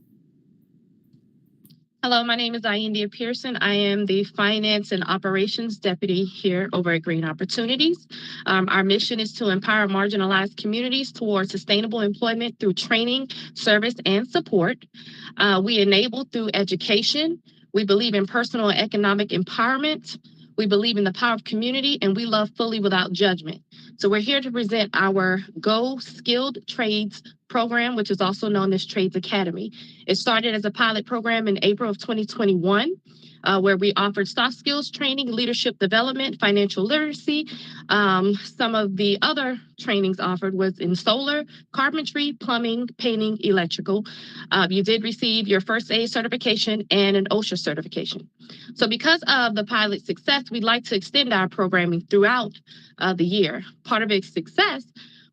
Speaker 19: Hello, my name is India Pearson. I am the Finance and Operations Deputy here over at Green Opportunities. Our mission is to empower marginalized communities towards sustainable employment through training, service, and support. We enable through education. We believe in personal and economic empowerment. We believe in the power of community, and we love fully without judgment. So we're here to present our Go Skilled Trades program, which is also known as Trades Academy. It started as a pilot program in April of 2021, where we offered soft skills training, leadership development, financial literacy. Some of the other trainings offered was in solar, carpentry, plumbing, painting, electrical. You did receive your first aid certification and an OSHA certification. So because of the pilot success, we'd like to extend our programming throughout the year. Part of its success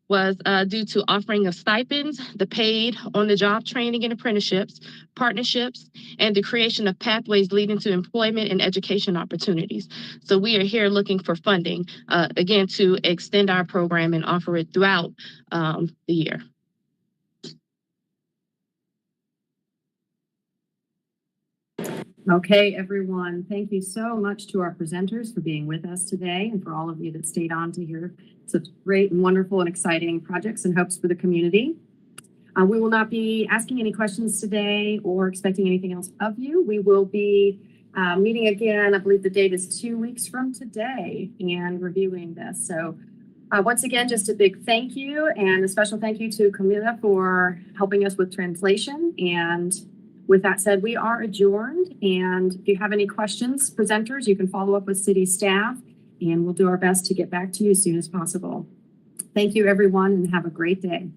Speaker 19: was due to offering of stipends, the paid on-the-job training and apprenticeships, partnerships, and the creation of pathways leading to employment and education opportunities. So we are here looking for funding, again, to extend our program and offer it throughout the year.
Speaker 20: Okay, everyone, thank you so much to our presenters for being with us today and for all of you that stayed on to hear such great and wonderful and exciting projects and hopes for the community. We will not be asking any questions today or expecting anything else of you. We will be meeting again, I believe the date is 2 weeks from today, and reviewing this. So once again, just a big thank you and a special thank you to Camila for helping us with translation. And with that said, we are adjourned, and if you have any questions, presenters, you can follow up with city staff, and we'll do our best to get back to you as soon as possible. Thank you, everyone, and have a great day.